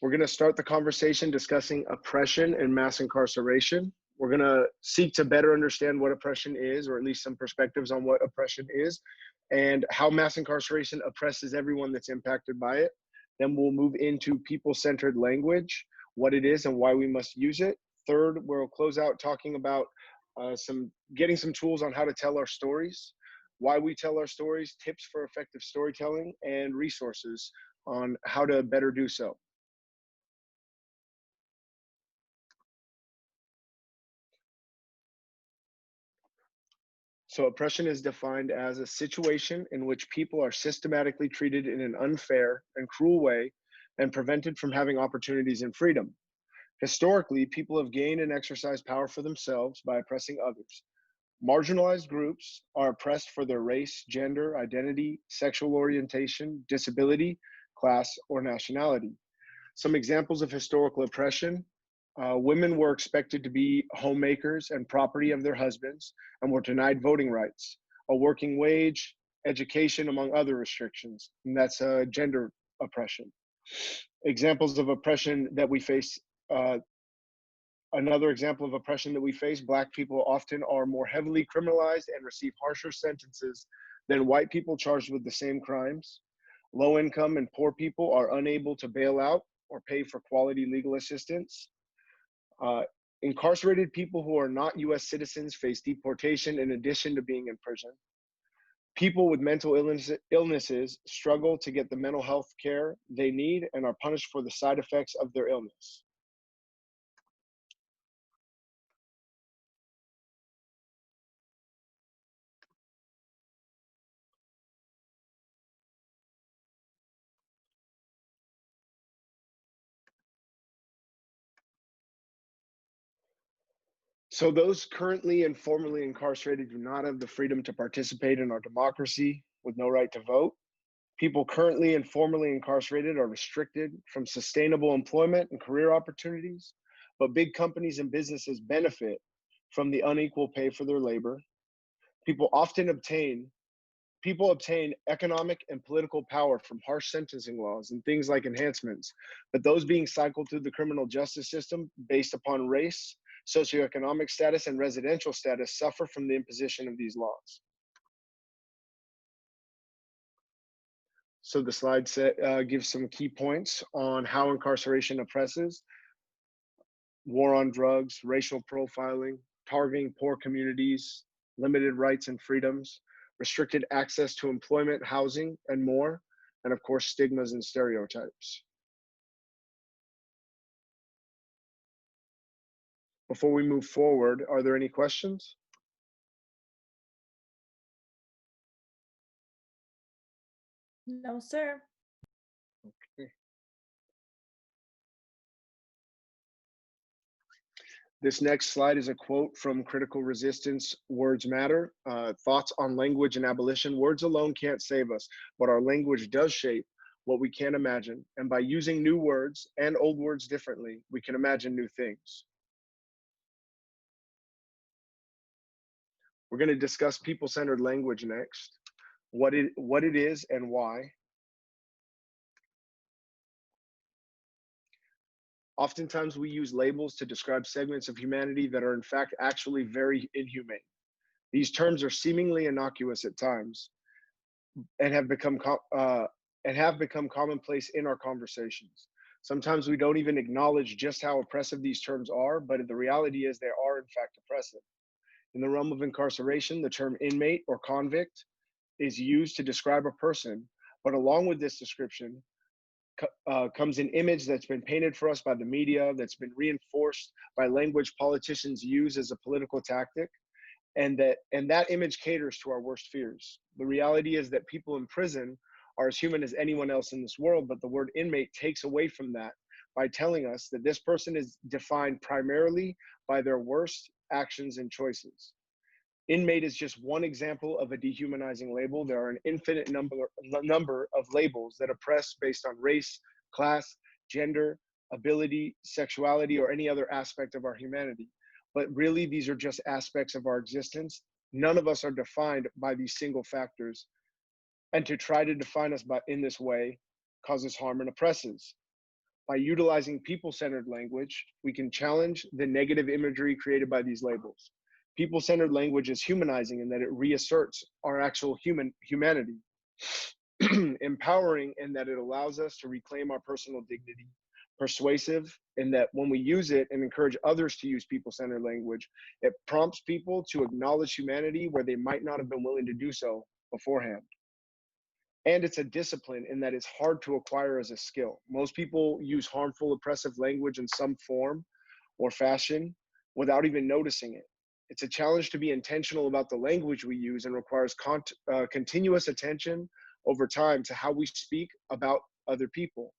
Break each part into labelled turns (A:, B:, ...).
A: We're going to start the conversation discussing oppression and mass incarceration. We're going to seek to better understand what oppression is, or at least some perspectives on what oppression is, and how mass incarceration oppresses everyone that's impacted by it. Then we'll move into people-centered language, what it is and why we must use it. Third, we'll close out talking about getting some tools on how to tell our stories, why we tell our stories, tips for effective storytelling, and resources on how to better do so. So oppression is defined as a situation in which people are systematically treated in an unfair and cruel way and prevented from having opportunities and freedom. Historically, people have gained and exercised power for themselves by oppressing others. Marginalized groups are oppressed for their race, gender, identity, sexual orientation, disability, class, or nationality. Some examples of historical oppression: women were expected to be homemakers and property of their husbands and were denied voting rights, a working wage, education, among other restrictions. And that's gender oppression. Examples of oppression that we face. Another example of oppression that we face: Black people often are more heavily criminalized and receive harsher sentences than white people charged with the same crimes. Low income and poor people are unable to bail out or pay for quality legal assistance. Incarcerated people who are not US citizens face deportation in addition to being in prison. People with mental illnesses struggle to get the mental health care they need and are punished for the side effects of their illness. So those currently and formerly incarcerated do not have the freedom to participate in our democracy with no right to vote. People currently and formerly incarcerated are restricted from sustainable employment and career opportunities, but big companies and businesses benefit from the unequal pay for their labor. People obtain economic and political power from harsh sentencing laws and things like enhancements, but those being cycled through the criminal justice system based upon race, socioeconomic status, and residential status suffer from the imposition of these laws. So the slide gives some key points on how incarceration oppresses: war on drugs, racial profiling, targeting poor communities, limited rights and freedoms, restricted access to employment, housing, and more, and of course, stigmas and stereotypes. Before we move forward, are there any questions?
B: No, sir.
A: Okay. This next slide is a quote from Critical Resistance: Words Matter. Thoughts on language and abolition. Words alone can't save us, but our language does shape what we can imagine. And by using new words and old words differently, we can imagine new things. We're going to discuss people-centered language next, what it is and why. Oftentimes we use labels to describe segments of humanity that are in fact actually very inhumane. These terms are seemingly innocuous at times and have become commonplace in our conversations. Sometimes we don't even acknowledge just how oppressive these terms are, but the reality is they are in fact oppressive. In the realm of incarceration, the term inmate or convict is used to describe a person, but along with this description comes an image that's been painted for us by the media, that's been reinforced by language politicians use as a political tactic, and that image caters to our worst fears. The reality is that people in prison are as human as anyone else in this world, but the word inmate takes away from that by telling us that this person is defined primarily by their worst actions and choices. Inmate is just one example of a dehumanizing label. There are an infinite number of labels that oppress based on race, class, gender, ability, sexuality, or any other aspect of our humanity. But really, these are just aspects of our existence. None of us are defined by these single factors. And to try to define us in this way causes harm and oppresses. By utilizing people-centered language, we can challenge the negative imagery created by these labels. People-centered language is humanizing in that it reasserts our actual humanity, empowering in that it allows us to reclaim our personal dignity, persuasive in that when we use it and encourage others to use people-centered language, it prompts people to acknowledge humanity where they might not have been willing to do so beforehand. And it's a discipline in that it's hard to acquire as a skill. Most people use harmful, oppressive language in some form or fashion without even noticing it. It's a challenge to be intentional about the language we use and requires continuous attention over time to how we speak about other people.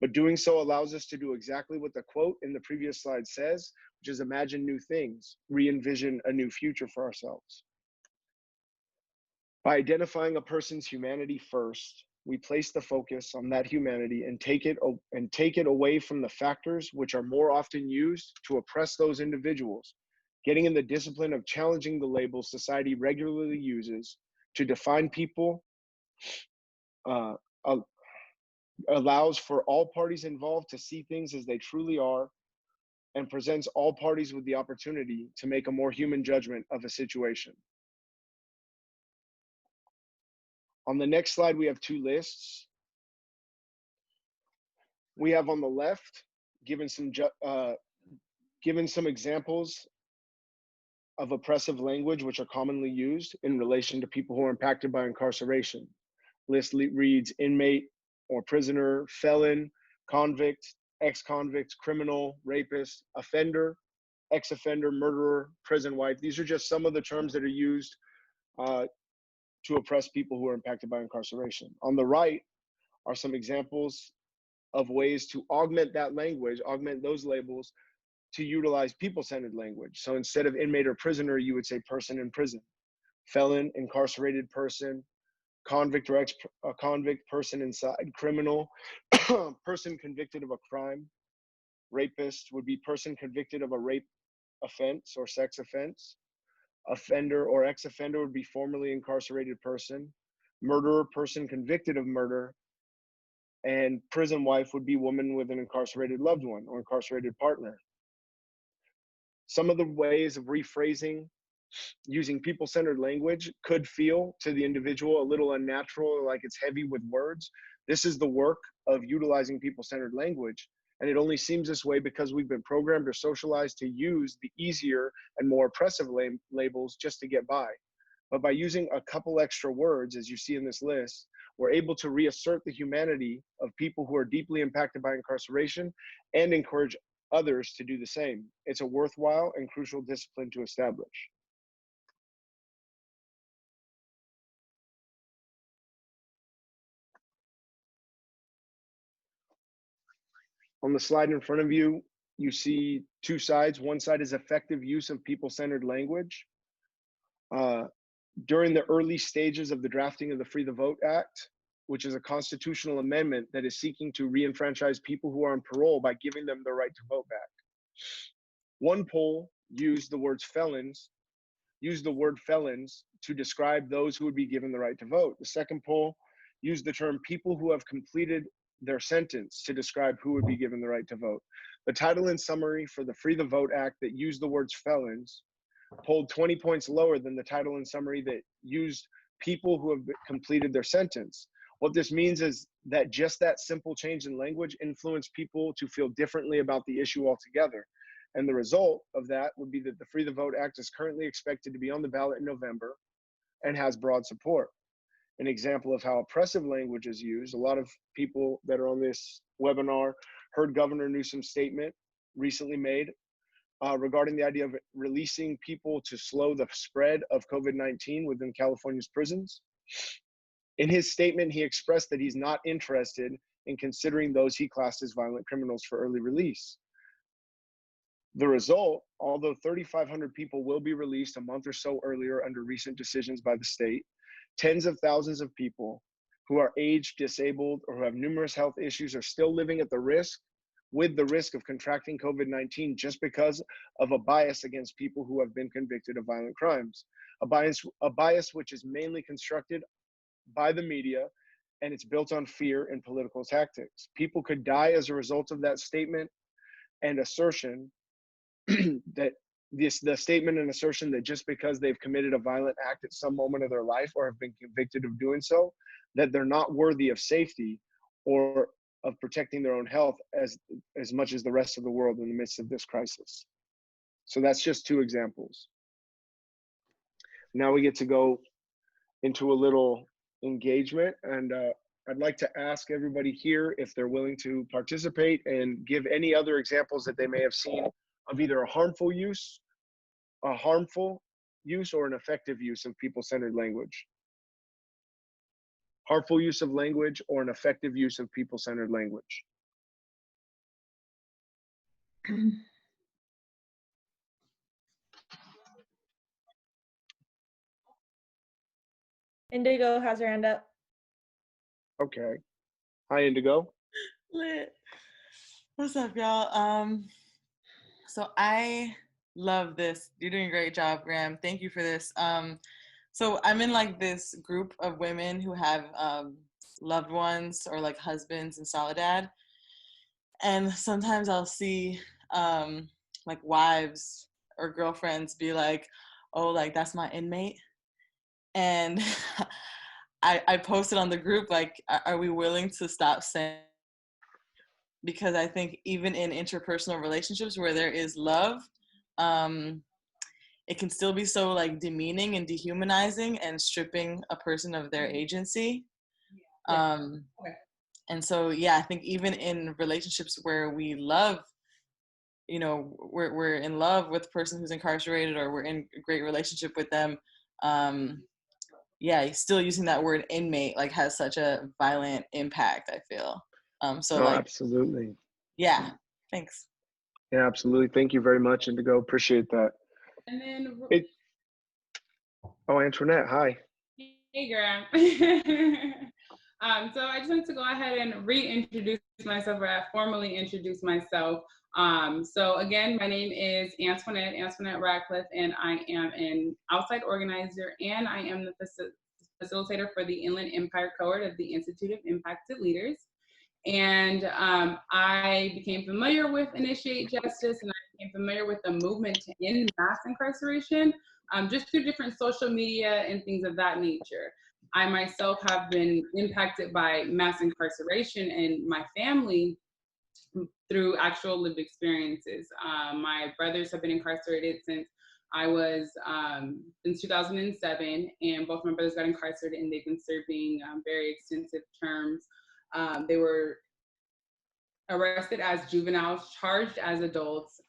A: But doing so allows us to do exactly what the quote in the previous slide says, which is imagine new things, re-envision a new future for ourselves. By identifying a person's humanity first, we place the focus on that humanity and take it away from the factors which are more often used to oppress those individuals, getting in the discipline of challenging the labels society regularly uses to define people, allows for all parties involved to see things as they truly are, and presents all parties with the opportunity to make a more human judgment of a situation. On the next slide, we have two lists. We have on the left given some examples of oppressive language which are commonly used in relation to people who are impacted by incarceration. List reads inmate or prisoner, felon, convict, ex-convict, criminal, rapist, offender, ex-offender, murderer, prison wife. These are just some of the terms that are used to oppress people who are impacted by incarceration. On the right are some examples of ways to augment that language, augment those labels to utilize people-centered language. So instead of inmate or prisoner, you would say person in prison, felon, incarcerated person, convict or ex-convict, person inside, criminal, person convicted of a crime, rapist would be person convicted of a rape offense or sex offense, offender or ex-offender would be formerly incarcerated person, murderer, person convicted of murder, and prison wife would be woman with an incarcerated loved one or incarcerated partner. Some of the ways of rephrasing using people-centered language could feel to the individual a little unnatural or like it's heavy with words. This is the work of utilizing people-centered language. And it only seems this way because we've been programmed or socialized to use the easier and more oppressive labels just to get by. But by using a couple extra words, as you see in this list, we're able to reassert the humanity of people who are deeply impacted by incarceration and encourage others to do the same. It's a worthwhile and crucial discipline to establish. On the slide in front of you, you see two sides. One side is effective use of people-centered language. During the early stages of the drafting of the Free the Vote Act, which is a constitutional amendment that is seeking to re-enfranchise people who are on parole by giving them the right to vote back. One poll used the word felons to describe those who would be given the right to vote. The second poll used the term people who have completed their sentence to describe who would be given the right to vote. The title and summary for the Free the Vote Act that used the words felons polled 20 points lower than the title and summary that used people who have completed their sentence. What this means is that just that simple change in language influenced people to feel differently about the issue altogether. And the result of that would be that the Free the Vote Act is currently expected to be on the ballot in November and has broad support. An example of how oppressive language is used, a lot of people that are on this webinar heard Governor Newsom's statement recently made regarding the idea of releasing people to slow the spread of COVID-19 within California's prisons. In his statement, he expressed that he's not interested in considering those he classed as violent criminals for early release. The result, although 3,500 people will be released a month or so earlier under recent decisions by the state, tens of thousands of people who are aged, disabled, or who have numerous health issues are still living at the risk of contracting COVID-19 just because of a bias against people who have been convicted of violent crimes. A bias which is mainly constructed by the media and it's built on fear and political tactics. People could die as a result of that statement and assertion that the statement and assertion that just because they've committed a violent act at some moment of their life or have been convicted of doing so, that they're not worthy of safety or of protecting their own health as much as the rest of the world in the midst of this crisis. So that's just two examples. Now we get to go into a little engagement, and I'd like to ask everybody here if they're willing to participate and give any other examples that they may have seen of either a harmful use or an effective use of people-centered language. Harmful use of language or an effective use of people-centered language.
B: Indigo has her hand up.
A: Okay. Hi, Indigo.
C: Lit. What's up, y'all? So I love this. You're doing a great job, Graham. Thank you for this. So I'm in like this group of women who have loved ones or like husbands in Soledad. And sometimes I'll see like wives or girlfriends be like, oh, like that's my inmate. And I posted on the group, like, are we willing to stop saying, because I think even in interpersonal relationships where there is love, it can still be so like demeaning and dehumanizing and stripping a person of their agency. And so, yeah, I think even in relationships where we love, you know, we're in love with the person who's incarcerated or we're in a great relationship with them, yeah, still using that word inmate like has such a violent impact, I feel. So like,
A: absolutely.
C: Yeah, thanks.
A: Yeah, absolutely. Thank you very much, Indigo. Appreciate that.
D: And then,
A: oh, Antoinette, hi.
D: Hey, Graham. So I just wanted to go ahead and reintroduce myself, or formally introduce myself. So again, my name is Antoinette Radcliffe, and I am an outside organizer, and I am the facilitator for the Inland Empire Cohort of the Institute of Impacted Leaders. And I became familiar with Initiate Justice, and I became familiar with the movement to end mass incarceration just through different social media and things of that nature. I myself have been impacted by mass incarceration and my family through actual lived experiences. My brothers have been incarcerated since I was in 2007, and both my brothers got incarcerated, and they've been serving very extensive terms. They were arrested as juveniles, charged as adults,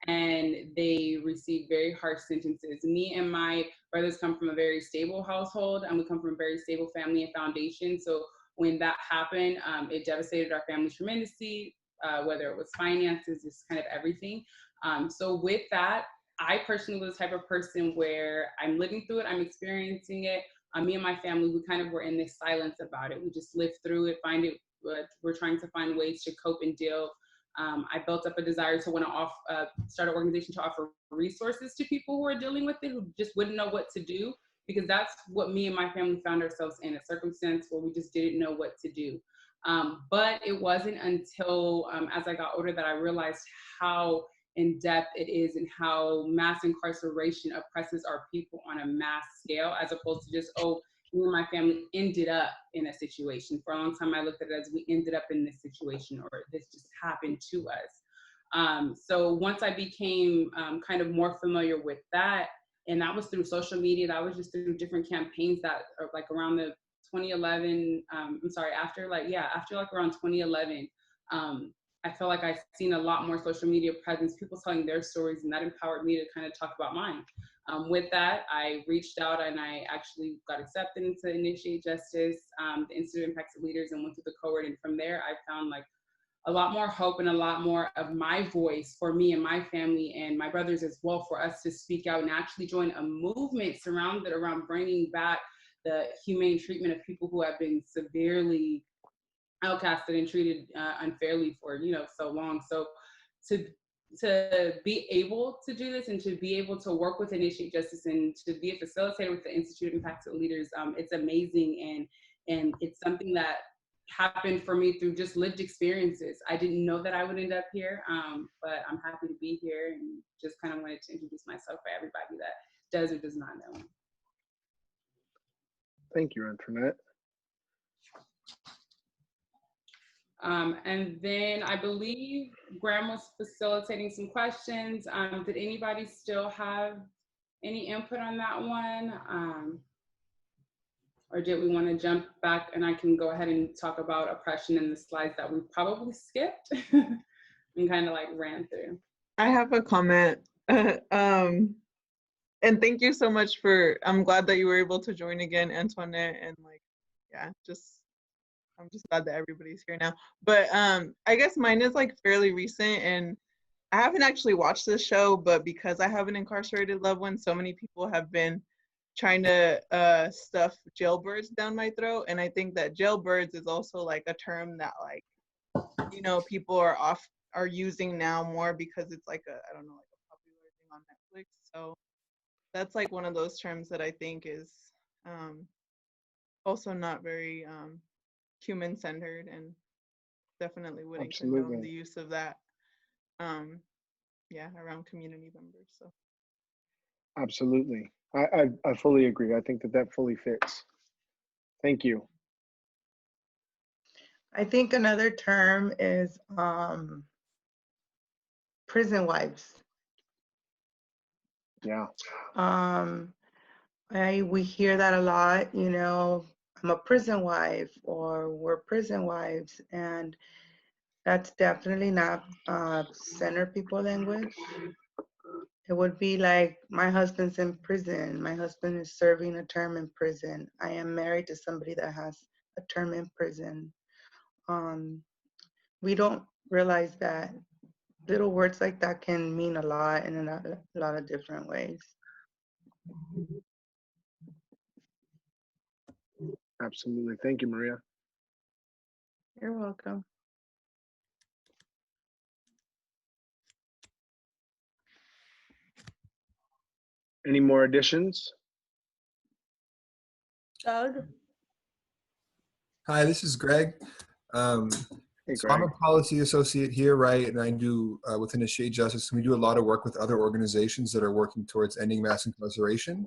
D: and they received very harsh sentences. Me and my brothers come from a very stable household, and we come from a very stable family and foundation. So when that happened, it devastated our family tremendously, whether it was finances, just kind of everything. So with that, I personally was the type of person where I'm living through it, I'm experiencing it. Me and my family, we kind of were in this silence about it. We just lived through it, but we're trying to find ways to cope and deal. I built up a desire to want to start an organization to offer resources to people who are dealing with it, who just wouldn't know what to do, because that's what me and my family found ourselves in, a circumstance where we just didn't know what to do. But it wasn't until as I got older that I realized how in depth it is and how mass incarceration oppresses our people on a mass scale, as opposed to just, oh, me and my family ended up in a situation. For a long time, I looked at it as we ended up in this situation, or this just happened to us. So once I became kind of more familiar with that, and that was through social media, that was just through different campaigns that are like around the 2011, after around 2011, I felt like I've seen a lot more social media presence, people telling their stories, and that empowered me to kind of talk about mine. With that, I reached out and I actually got accepted into Initiate Justice, the Institute of Impacted Leaders, and went through the cohort. And from there, I found like a lot more hope and a lot more of my voice for me and my family and my brothers as well, for us to speak out and actually join a movement surrounded around bringing back the humane treatment of people who have been severely outcasted and treated unfairly for so long. So to be able to do this and to be able to work with Initiate Justice and to be a facilitator with the Institute of Impacted Leaders, it's amazing. And And it's something that happened for me through just lived experiences. I didn't know that I would end up here, but I'm happy to be here and just kind of wanted to introduce myself for everybody that does or does not know me.
A: Thank you, Antoinette.
D: And then I believe Graham was facilitating some questions. Did anybody still have any input on that one? Or did we want to jump back and I can go ahead and talk about oppression in the slides that we probably skipped and kind of like ran through?
C: I have a comment. And thank you so much I'm glad that you were able to join again, Antoinette, and like, yeah, I'm just glad that everybody's here now. But I guess mine is like fairly recent, and I haven't actually watched this show, but because I have an incarcerated loved one, so many people have been trying to stuff jailbirds down my throat. And I think that jailbirds is also like a term that like, you know, people are using now more because it's like I don't know, like a popular thing on Netflix. So that's like one of those terms that I think is also not very human-centered, and definitely wouldn't condone the use of that around community members. So
A: Absolutely. I fully agree. I think that fully fits. Thank you.
E: I think another term is prison wives.
A: Yeah.
E: We hear that a lot, you know, I'm a prison wife, or we're prison wives, and that's definitely not center people language. It would be like, my husband's in prison, my husband is serving a term in prison, I am married to somebody that has a term in prison. We don't realize that little words like that can mean a lot in a lot of different ways.
A: Absolutely. Thank you, Maria.
E: You're welcome.
A: Any more additions?
B: Doug?
F: Hi, this is Greg.
A: Hey,
F: So
A: Greg.
F: I'm a policy associate here, right? And I do with Initiate Justice, and we do a lot of work with other organizations that are working towards ending mass incarceration,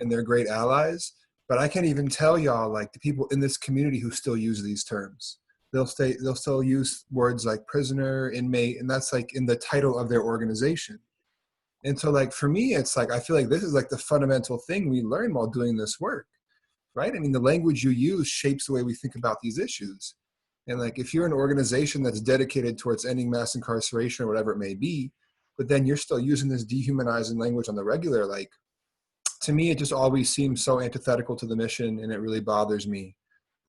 F: and they're great allies. But I can't even tell y'all, like, the people in this community who still use these terms. They'll still use words like prisoner, inmate, and that's like in the title of their organization. And so, like, for me, it's like, I feel like this is like the fundamental thing we learn while doing this work, right? I mean, the language you use shapes the way we think about these issues. And like, if you're an organization that's dedicated towards ending mass incarceration or whatever it may be, but then you're still using this dehumanizing language on the regular, like, to me, it just always seems so antithetical to the mission, and it really bothers me.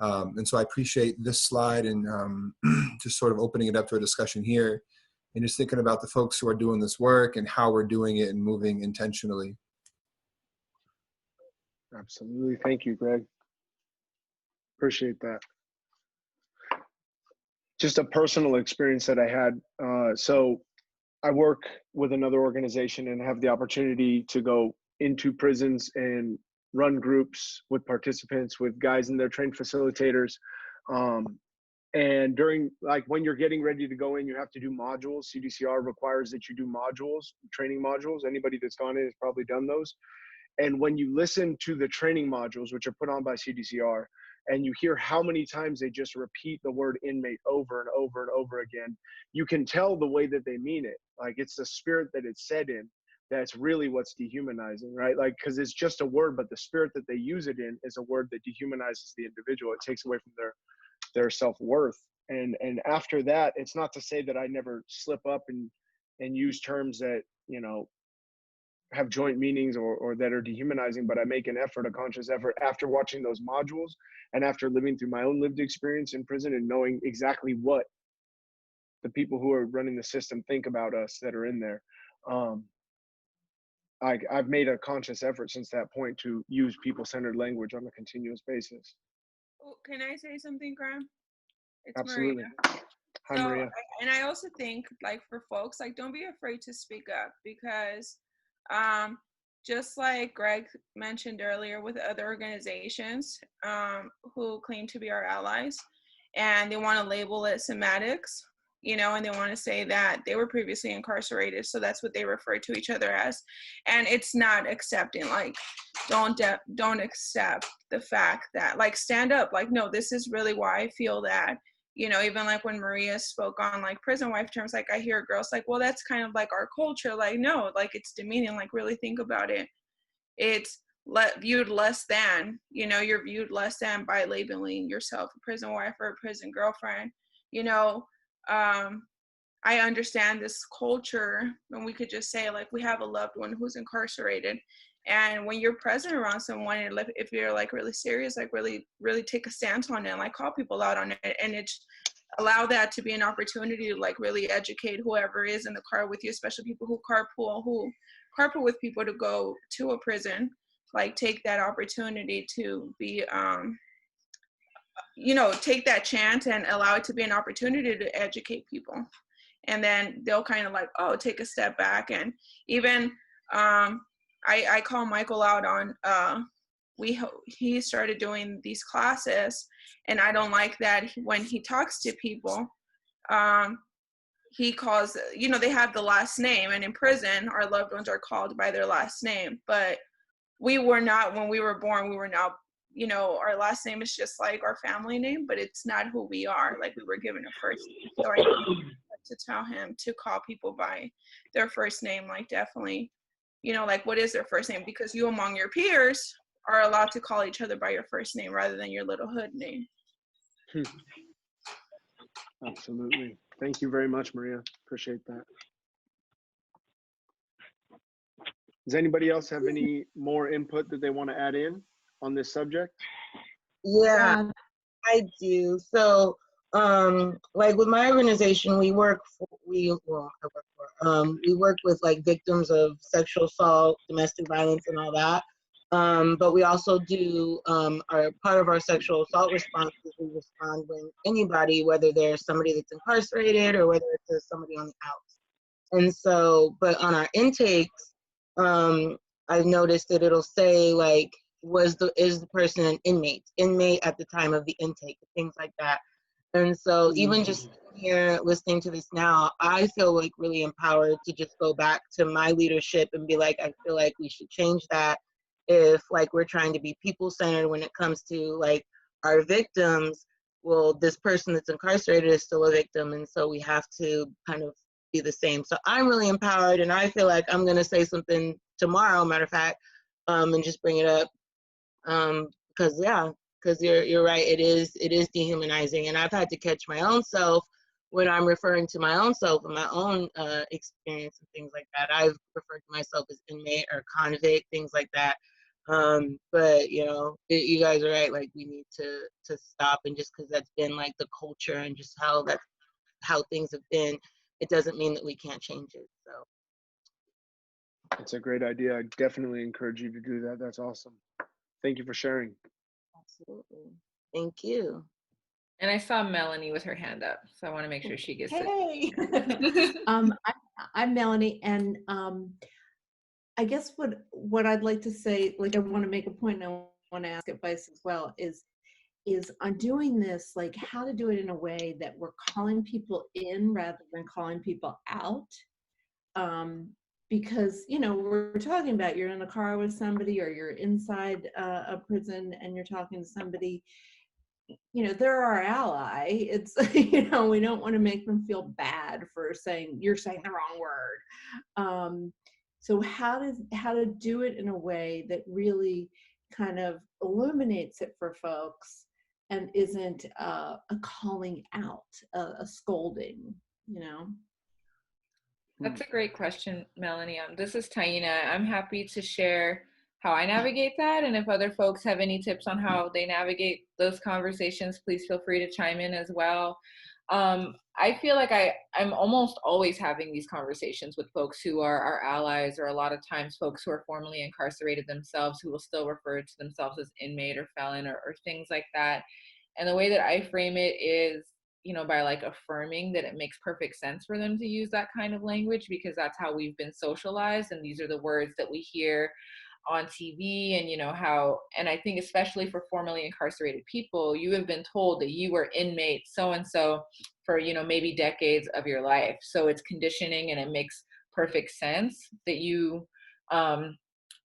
F: And so I appreciate this slide and just sort of opening it up to a discussion here, and just thinking about the folks who are doing this work and how we're doing it and moving intentionally.
A: Absolutely. Thank you, Greg. Appreciate that. Just a personal experience that I had. So I work with another organization and have the opportunity to go into prisons and run groups with participants, with guys in there, trained facilitators. And during, like, when you're getting ready to go in, you have to do modules. CDCR requires that you do modules, training modules. Anybody that's gone in has probably done those. And when you listen to the training modules, which are put on by CDCR, and you hear how many times they just repeat the word inmate over and over and over again, you can tell the way that they mean it. Like, it's the spirit that it's said in that's really what's dehumanizing, right? Like, because it's just a word, but the spirit that they use it in is a word that dehumanizes the individual. It takes away from their self-worth. And after that, it's not to say that I never slip up and use terms that, you know, have joint meanings or that are dehumanizing, but I make an effort, a conscious effort, after watching those modules and after living through my own lived experience in prison and knowing exactly what the people who are running the system think about us that are in there. I've made a conscious effort since that point to use people-centered language on a continuous basis.
G: Oh, can I say something, Graham? It's
A: Absolutely.
G: Maria.
A: Hi, Maria.
G: And I also think, like, for folks, like, don't be afraid to speak up, because just like Greg mentioned earlier with other organizations who claim to be our allies, and they want to label it somatics, you know, and they want to say that they were previously incarcerated, so that's what they refer to each other as. And it's not accepting, like, don't accept the fact that, like, stand up, like, no, this is really why I feel that. You know, even like when Maria spoke on like prison wife terms, like I hear girls like, well, that's kind of like our culture. Like, no, like it's demeaning. Like, really think about it. It's viewed less than, you know, you're viewed less than by labeling yourself a prison wife or a prison girlfriend. You know, I understand this culture, and we could just say like we have a loved one who's incarcerated, and when you're present around someone, and if you're like really serious, like really take a stance on it, and like call people out on it, and it's allow that to be an opportunity to like really educate whoever is in the car with you, especially people who carpool with people to go to a prison. Like, take that opportunity to be you know, take that chance and allow it to be an opportunity to educate people. And then they'll kind of like, oh, take a step back. And even I call Michael out on he started doing these classes, and I don't like that when he talks to people, he calls, you know, they have the last name, and in prison our loved ones are called by their last name, but we were not, when we were born, we were not, you know, our last name is just like our family name, but it's not who we are. Like, we were given a first name. So I to tell him to call people by their first name, like, definitely, you know, like, what is their first name? Because you among your peers are allowed to call each other by your first name rather than your little hood name.
A: Absolutely. Thank you very much, Maria. Appreciate that. Does anybody else have any more input that they want to add in on this subject?
E: Yeah, I do. So, like with my organization, we work with like victims of sexual assault, domestic violence, and all that. But we also do our part of our sexual assault response is we respond when anybody, whether there's somebody that's incarcerated or whether it's somebody on the outs. And so, but on our intakes, I've noticed that it'll say like, is the person an inmate at the time of the intake, things like that. And so even just here listening to this now, I feel like really empowered to just go back to my leadership and be like, I feel like we should change that if like we're trying to be people-centered when it comes to like our victims. Well, this person that's incarcerated is still a victim, and so we have to kind of be the same. So I'm really empowered, and I feel like I'm gonna say something tomorrow, matter of fact, and just bring it up. Because you're right, it is dehumanizing, and I've had to catch my own self when I'm referring to my own self and my own experience and things like that. I've referred to myself as inmate or convict, things like that. But you know, you guys are right. Like, we need to stop, and just because that's been like the culture and just how things have been, it doesn't mean that we can't change it. So
A: That's a great idea. I definitely encourage you to do that. That's awesome. Thank you for sharing.
E: absolutely, thank you.
H: And I saw Melanie with her hand up, so I want to make sure she gets it.
B: Hey, I'm Melanie, and I guess what I'd like to say, like, I want to make a point, and I want to ask advice as well, is on doing this, like, how to do it in a way that we're calling people in rather than calling people out. Because, you know, we're talking about, you're in a car with somebody or you're inside a prison and you're talking to somebody, you know, they're our ally. It's, you know, we don't want to make them feel bad for saying, you're saying the wrong word. So how to do it in a way that really kind of illuminates it for folks and isn't a calling out, a scolding, you know?
H: That's a great question, Melanie. This is Taina. I'm happy to share how I navigate that. And if other folks have any tips on how they navigate those conversations, please feel free to chime in as well. I feel like I'm almost always having these conversations with folks who are our allies, or a lot of times folks who are formerly incarcerated themselves, who will still refer to themselves as inmate or felon or things like that. And the way that I frame it is, by like affirming that it makes perfect sense for them to use that kind of language, because that's how we've been socialized. And these are the words that we hear on TV, and and I think especially for formerly incarcerated people, you have been told that you were inmate so and so for maybe decades of your life. So it's conditioning, and it makes perfect sense that you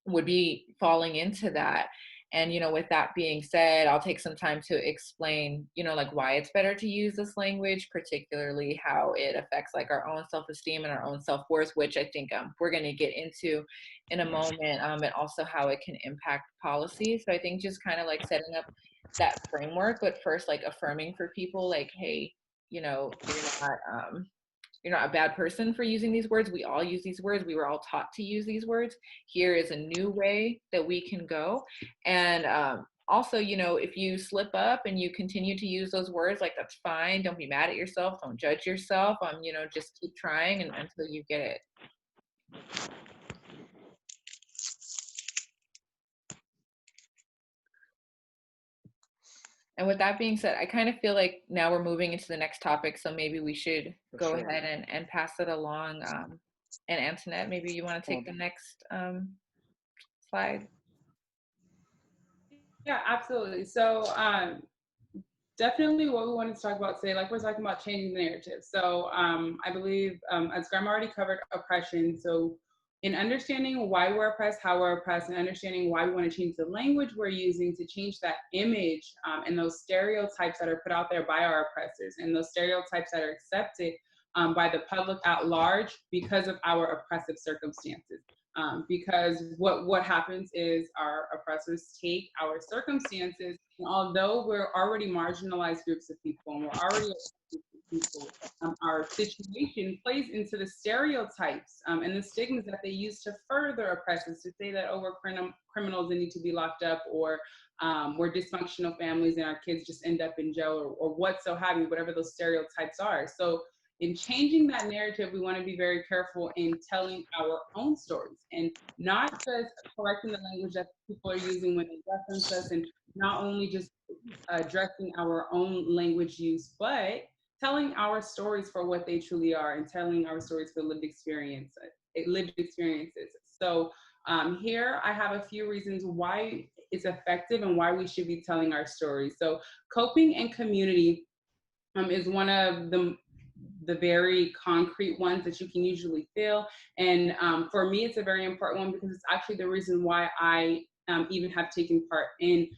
H: would be falling into that. And with that being said, I'll take some time to explain like why it's better to use this language, particularly how it affects like our own self-esteem and our own self-worth, which I think we're going to get into in a moment, and also how it can impact policy. So I think just kind of like setting up that framework, but first like affirming for people like, hey, you're not a bad person for using these words. We all use these words. We were all taught to use these words. Here is a new way that we can go. And also, if you slip up and you continue to use those words, like, that's fine. Don't be mad at yourself. Don't judge yourself. Just keep trying until you get it. And with that being said, I kind of feel like now we're moving into the next topic, so maybe we should go ahead and pass it along. And Antoinette, maybe you want to take the next slide?
D: Yeah, absolutely. So definitely what we wanted to talk about today, like we're talking about changing the narrative. So I believe, as Grandma already covered, oppression. So in understanding why we're oppressed, how we're oppressed, and understanding why we want to change the language we're using to change that image and those stereotypes that are put out there by our oppressors, and those stereotypes that are accepted by the public at large because of our oppressive circumstances. Because what happens is our oppressors take our circumstances, and although we're already marginalized groups of people and we're already people, our situation plays into the stereotypes and the stigmas that they use to further oppress us, to say that, oh, we're criminals and need to be locked up, or we're dysfunctional families and our kids just end up in jail, or what so have you, whatever those stereotypes are. So in changing that narrative, we want to be very careful in telling our own stories, and not just correcting the language that people are using when they reference us, and not only just addressing our own language use, but telling our stories for what they truly are, and telling our stories for lived experiences. So here I have a few reasons why it's effective and why we should be telling our stories. So coping and community is one of the very concrete ones that you can usually feel. And for me, it's a very important one because it's actually the reason why I even have taken part in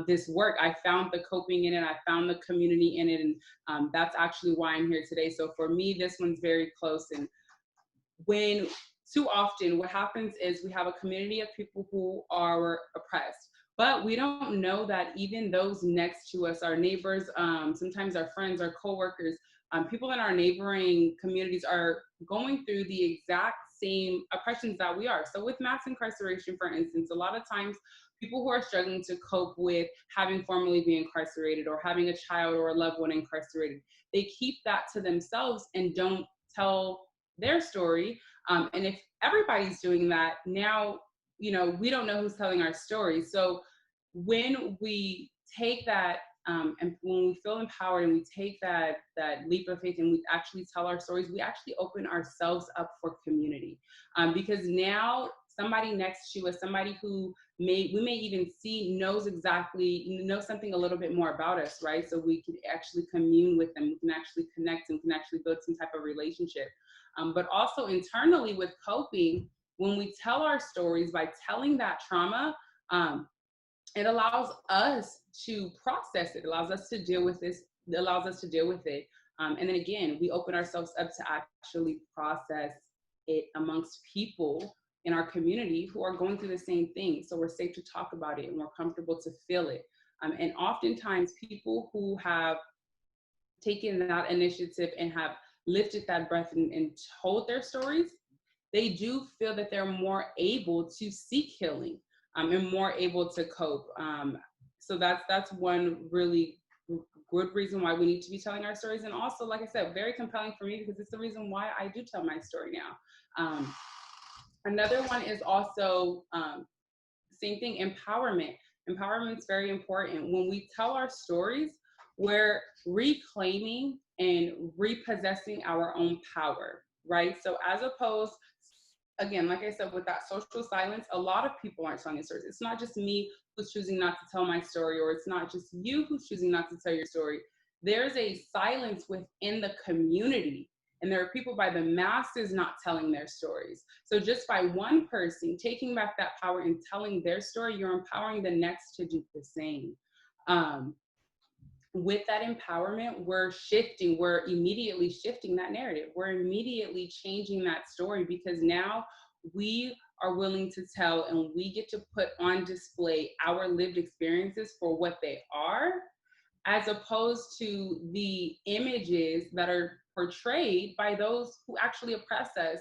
D: this work. I found the coping in it, I found the community in it, and that's actually why I'm here today. So for me, this one's very close. And when too often what happens is we have a community of people who are oppressed, but we don't know that even those next to us, our neighbors, sometimes our friends, our coworkers, people in our neighboring communities are going through the exact same oppressions that we are. So with mass incarceration, for instance, a lot of times people who are struggling to cope with having formerly been incarcerated, or having a child or a loved one incarcerated, they keep that to themselves and don't tell their story. And if everybody's doing that, now, we don't know who's telling our story. So when we take that, and when we feel empowered and we take that leap of faith and we actually tell our stories, we actually open ourselves up for community. Because now somebody next to us, somebody who we may even see, knows something a little bit more about us, right? So we can actually commune with them, we can actually connect, and we can actually build some type of relationship. But also internally with coping, when we tell our stories, by telling that trauma, it allows us to process it, allows us to deal with this, it allows us to deal with it. And then again, we open ourselves up to actually process it amongst people in our community who are going through the same thing. So we're safe to talk about it and we're comfortable to feel it. And oftentimes people who have taken that initiative and have lifted that breath and told their stories, they do feel that they're more able to seek healing. And more able to cope. So that's one really good reason why we need to be telling our stories. And also, like I said, very compelling for me because it's the reason why I do tell my story now. Another one is also, same thing, empowerment. Empowerment is very important. When we tell our stories, we're reclaiming and repossessing our own power, right? So as opposed, again, like I said, with that social silence, a lot of people aren't telling their stories. It's not just me who's choosing not to tell my story, or it's not just you who's choosing not to tell your story. There's a silence within the community, and there are people by the masses not telling their stories. So just by one person taking back that power and telling their story, you're empowering the next to do the same. With that empowerment, we're immediately shifting that narrative. We're immediately changing that story, because now we are willing to tell, and we get to put on display our lived experiences for what they are, as opposed to the images that are portrayed by those who actually oppress us,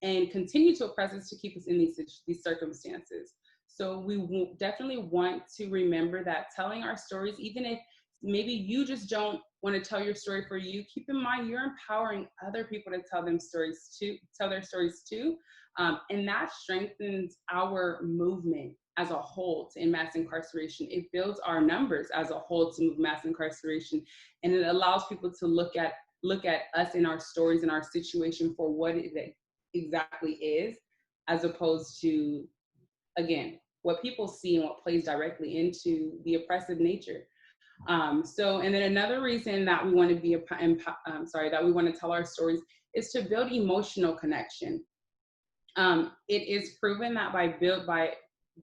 D: and continue to oppress us to keep us in these circumstances. So we definitely want to remember that telling our stories, even if maybe you just don't want to tell your story for you, keep in mind you're empowering other people to tell their stories too. And that strengthens our movement as a whole to end mass incarceration. It builds our numbers as a whole to move mass incarceration, and it allows people to look at us and our stories and our situation for what it exactly is, as opposed to, again, what people see and what plays directly into the oppressive nature. And then another reason that we want to that we want to tell our stories is to build emotional connection. It is proven that by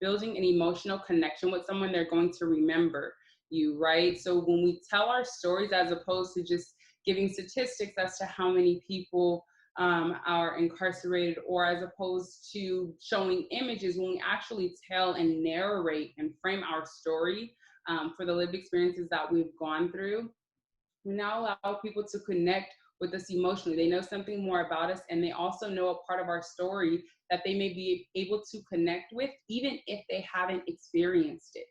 D: building an emotional connection with someone, they're going to remember you, right? So when we tell our stories, as opposed to just giving statistics as to how many people are incarcerated, or as opposed to showing images, when we actually tell and narrate and frame our story for the lived experiences that we've gone through, we now allow people to connect with us emotionally. They know something more about us, and they also know a part of our story that they may be able to connect with, even if they haven't experienced it.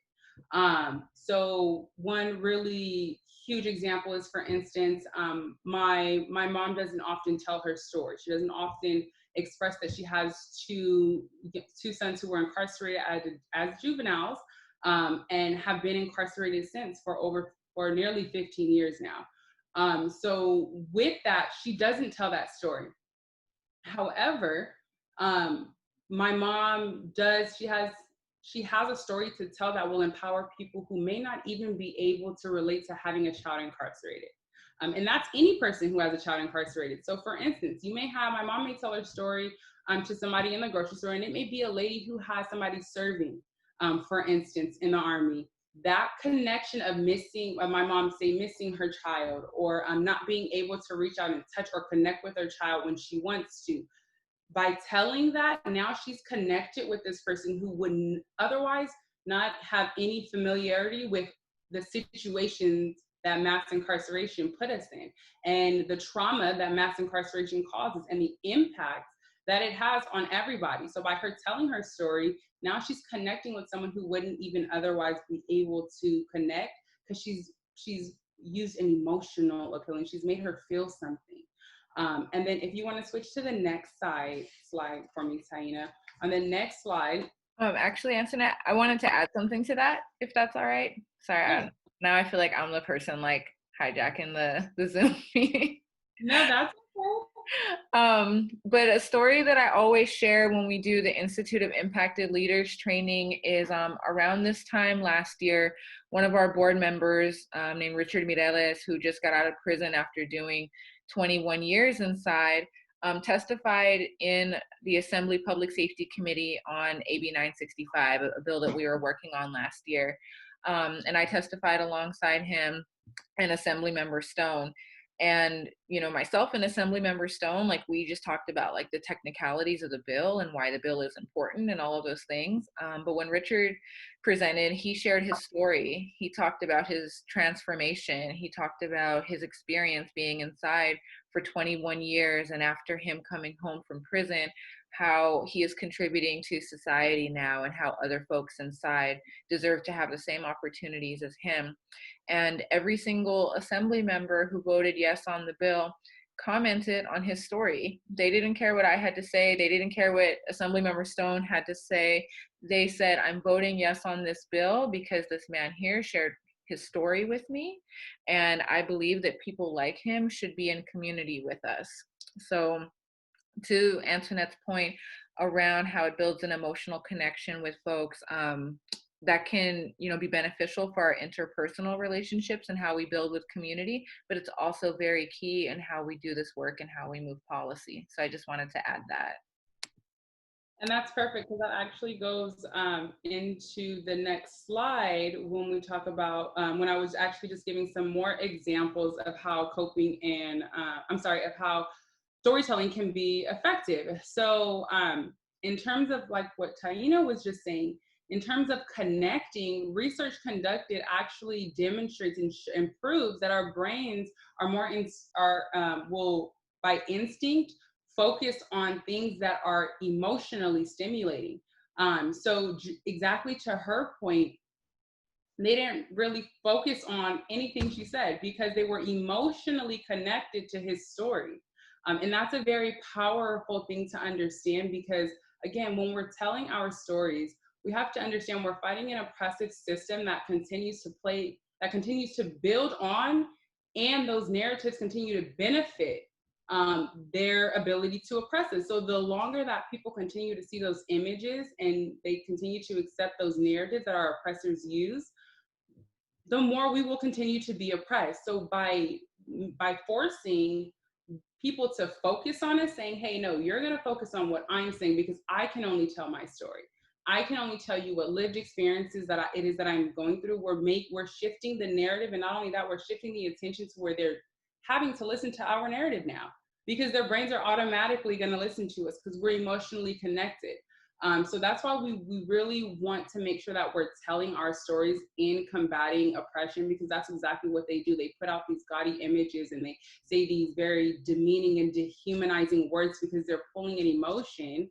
D: So one really huge example is, for instance, my mom doesn't often tell her story. She doesn't often express that she has two sons who were incarcerated as juveniles, and have been incarcerated since for nearly 15 years now. So with that, she doesn't tell that story. However, my mom does. She has a story to tell that will empower people who may not even be able to relate to having a child incarcerated. And that's any person who has a child incarcerated. So for instance, my mom may tell her story to somebody in the grocery store, and it may be a lady who has somebody serving, for instance, in the Army. That connection of my mom missing her child, or not being able to reach out and touch or connect with her child when she wants to. By telling that, now she's connected with this person who would otherwise not have any familiarity with the situations that mass incarceration put us in, and the trauma that mass incarceration causes, and the impact that it has on everybody. So by her telling her story, now she's connecting with someone who wouldn't even otherwise be able to connect, because she's used an emotional appeal, she's made her feel something. And then if you want to switch to the next slide for me, Taina. On the next slide.
H: Actually, Antoinette, I wanted to add something to that, if that's all right. Sorry,
D: Yeah.
H: Now I feel like I'm the person like hijacking the Zoom meeting.
D: No, that's okay.
H: But a story that I always share when we do the Institute of Impacted Leaders training is around this time last year, one of our board members named Richard Mireles, who just got out of prison after doing 21 years inside, testified in the Assembly Public Safety Committee on AB 965, a bill that we were working on last year. And I testified alongside him and Assemblymember Stone. And, myself and Assemblymember Stone, like, we just talked about like the technicalities of the bill and why the bill is important and all of those things. But when Richard presented, he shared his story. He talked about his transformation. He talked about his experience being inside for 21 years. And after him coming home from prison, how he is contributing to society now, and how other folks inside deserve to have the same opportunities as him. And every single assembly member who voted yes on the bill commented on his story. They didn't care what I had to say. They didn't care what Assemblymember Stone had to say. They said, I'm voting yes on this bill because this man here shared his story with me. And I believe that people like him should be in community with us. So to Antoinette's point around how it builds an emotional connection with folks, that can, be beneficial for our interpersonal relationships and how we build with community, but it's also very key in how we do this work and how we move policy. So I just wanted to add that.
D: And that's perfect, because that actually goes into the next slide when we talk about, when I was actually just giving some more examples of how coping and, of how storytelling can be effective. So in terms of like what Taina was just saying, in terms of connecting, research conducted actually demonstrates and proves that our brains are will by instinct focus on things that are emotionally stimulating. So exactly to her point, they didn't really focus on anything she said because they were emotionally connected to his story. And that's a very powerful thing to understand, because again, when we're telling our stories, we have to understand we're fighting an oppressive system that continues to build on, and those narratives continue to benefit their ability to oppress us. So the longer that people continue to see those images and they continue to accept those narratives that our oppressors use, the more we will continue to be oppressed. So by forcing people to focus on us, saying, hey, no, you're going to focus on what I'm saying because I can only tell my story. I can only tell you what lived experiences it is that I'm going through. We're shifting the narrative, and not only that, we're shifting the attention to where they're having to listen to our narrative now, because their brains are automatically going to listen to us because we're emotionally connected. So that's why we really want to make sure that we're telling our stories in combating oppression, because that's exactly what they do. They put out these gaudy images and they say these very demeaning and dehumanizing words because they're pulling an emotion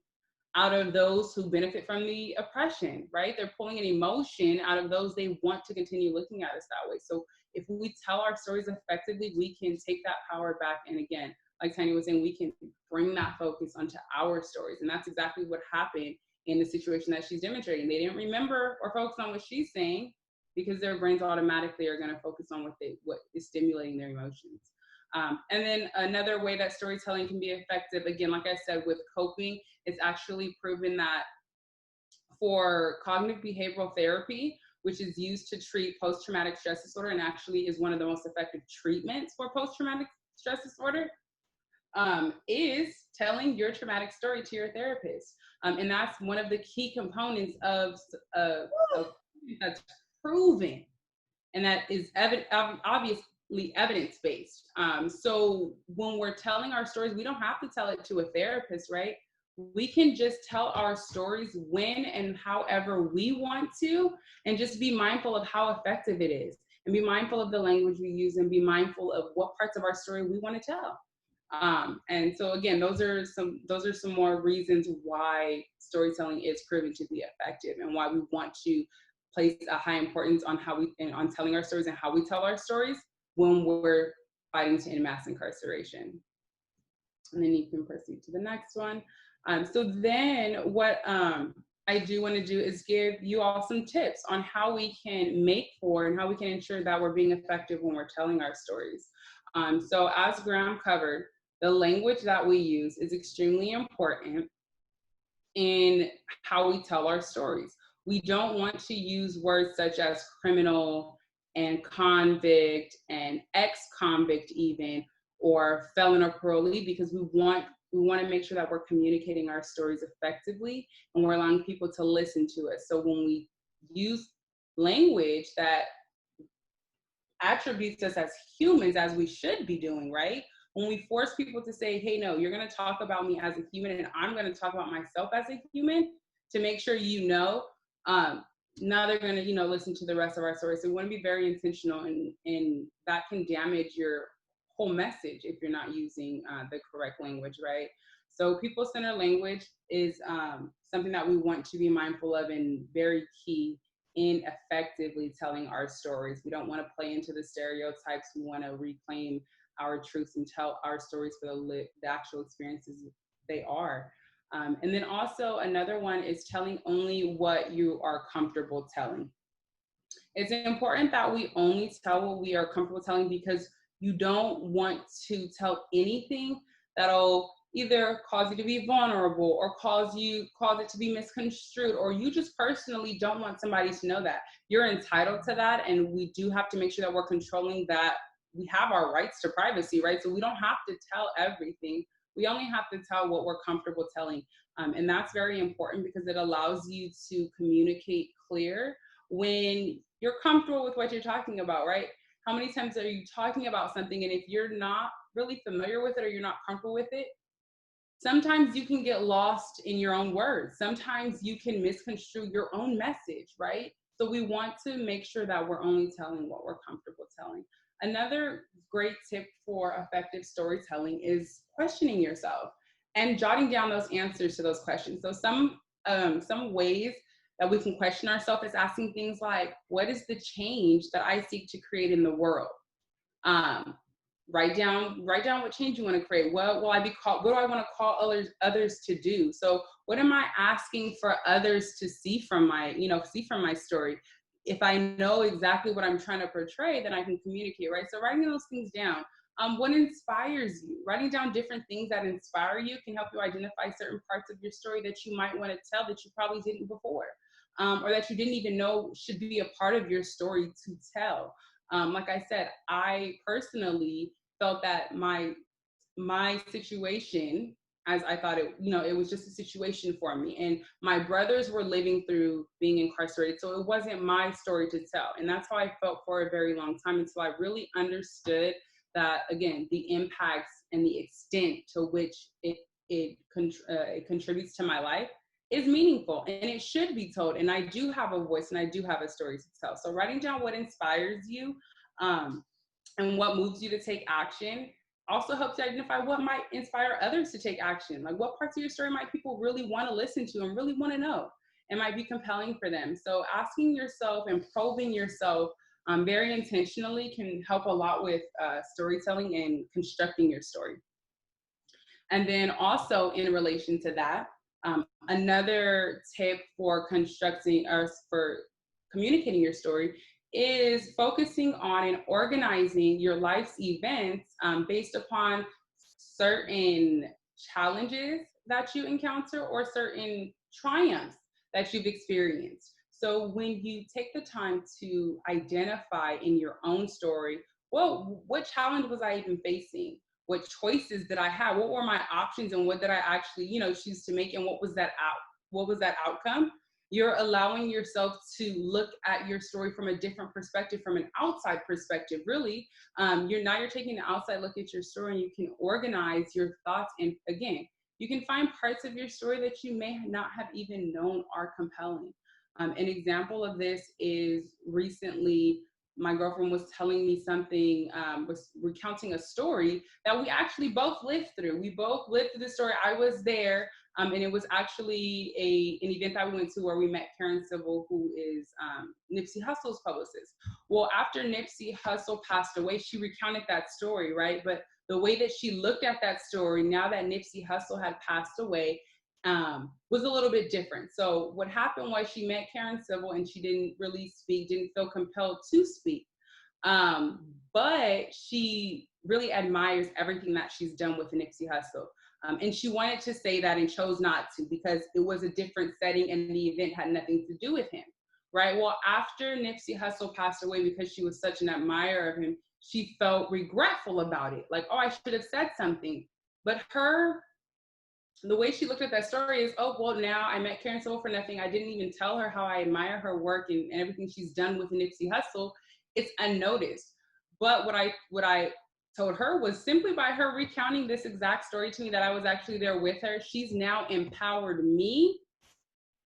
D: out of those who benefit from the oppression, right? They're pulling an emotion out of those they want to continue looking at us that way. So if we tell our stories effectively, we can take that power back. And again, like Tanya was saying, we can bring that focus onto our stories. And that's exactly what happened in the situation that she's demonstrating. They didn't remember or focus on what she's saying because their brains automatically are going to focus on what is stimulating their emotions. And then another way that storytelling can be effective, again, like I said, with coping, it's actually proven that for cognitive behavioral therapy, which is used to treat post-traumatic stress disorder and actually is one of the most effective treatments for post-traumatic stress disorder, is telling your traumatic story to your therapist. And that's one of the key components of that's proven, and that is obviously evidence-based. So when we're telling our stories, we don't have to tell it to a therapist, right? We can just tell our stories when and however we want to, and just be mindful of how effective it is, and be mindful of the language we use, and be mindful of what parts of our story we want to tell. And so again, those are some more reasons why storytelling is proven to be effective, and why we want to place a high importance on on telling our stories and how we tell our stories when we're fighting to end mass incarceration. And then you can proceed to the next one. So then what I do want to do is give you all some tips on how we can make for and how we can ensure that we're being effective when we're telling our stories. So as Graham covered, the language that we use is extremely important in how we tell our stories. We don't want to use words such as criminal and convict and ex-convict even, or felon or parolee, because we want to make sure that we're communicating our stories effectively and we're allowing people to listen to us. So when we use language that attributes us as humans, as we should be doing, right? When we force people to say, hey, no, you're going to talk about me as a human and I'm going to talk about myself as a human, to make sure now they're going to, listen to the rest of our story. So we want to be very intentional, and that can damage your whole message if you're not using the correct language, right? So people-centered language is something that we want to be mindful of and very key in effectively telling our stories. We don't want to play into the stereotypes. We want to reclaim our truths and tell our stories for the actual experiences they are. And then also another one is telling only what you are comfortable telling. It's important that we only tell what we are comfortable telling, because you don't want to tell anything that'll either cause you to be vulnerable or cause it to be misconstrued, or you just personally don't want somebody to know that. You're entitled to that, and we do have to make sure that we're controlling that. We have our rights to privacy, right? So we don't have to tell everything. We only have to tell what we're comfortable telling. And that's very important, because it allows you to communicate clear when you're comfortable with what you're talking about, right? How many times are you talking about something, and if you're not really familiar with it or you're not comfortable with it, sometimes you can get lost in your own words. Sometimes you can misconstrue your own message, right? So we want to make sure that we're only telling what we're comfortable telling. Another great tip for effective storytelling is questioning yourself and jotting down those answers to those questions. So some ways that we can question ourselves is asking things like, what is the change that I seek to create in the world? Write down what change you want to create. What will I be called? What do I want to call others to do? So what am I asking for others to see from my story? If I know exactly what I'm trying to portray, then I can communicate, right? So writing those things down. What inspires you? Writing down different things that inspire you can help you identify certain parts of your story that you might want to tell that you probably didn't before, or that you didn't even know should be a part of your story to tell. Like I said, I personally felt that my situation, as I thought it was just a situation for me. And my brothers were living through being incarcerated, so it wasn't my story to tell. And that's how I felt for a very long time, until I really understood that, again, the impacts and the extent to which it contributes to my life is meaningful, and it should be told. And I do have a voice, and I do have a story to tell. So writing down what inspires you, and what moves you to take action also helps you identify what might inspire others to take action. Like, what parts of your story might people really want to listen to and really want to know? It might be compelling for them. So asking yourself and probing yourself very intentionally can help a lot with storytelling and constructing your story. And then also in relation to that, another tip for constructing or for communicating your story is focusing on and organizing your life's events based upon certain challenges that you encounter or certain triumphs that you've experienced. So when you take the time to identify in your own story, well, what challenge was I even facing? What choices did I have? What were my options, and what did I actually, choose to make? And what was that outcome? You're allowing yourself to look at your story from a different perspective, from an outside perspective, really. You're taking an outside look at your story, and you can organize your thoughts. And again, you can find parts of your story that you may not have even known are compelling. An example of this is recently, my girlfriend was telling me something, was recounting a story that we actually both lived through. We both lived through the story. I was there, and it was actually an event that we went to where we met Karen Civil, who is Nipsey Hussle's publicist. Well, after Nipsey Hussle passed away, she recounted that story, right? But the way that she looked at that story, now that Nipsey Hussle had passed away, was a little bit different. So what happened was, she met Karen Civil and she didn't really speak, didn't feel compelled to speak. But she really admires everything that she's done with Nipsey Hussle. And she wanted to say that and chose not to, because it was a different setting and the event had nothing to do with him, right? Well, after Nipsey Hussle passed away, because she was such an admirer of him, she felt regretful about it. Like, oh, I should have said something. But the way she looked at that story is, oh, well, now I met Karen Civil for nothing. I didn't even tell her how I admire her work and everything she's done with Nipsey Hussle. It's unnoticed. But what I told her was, simply by her recounting this exact story to me, that I was actually there with her, she's now empowered me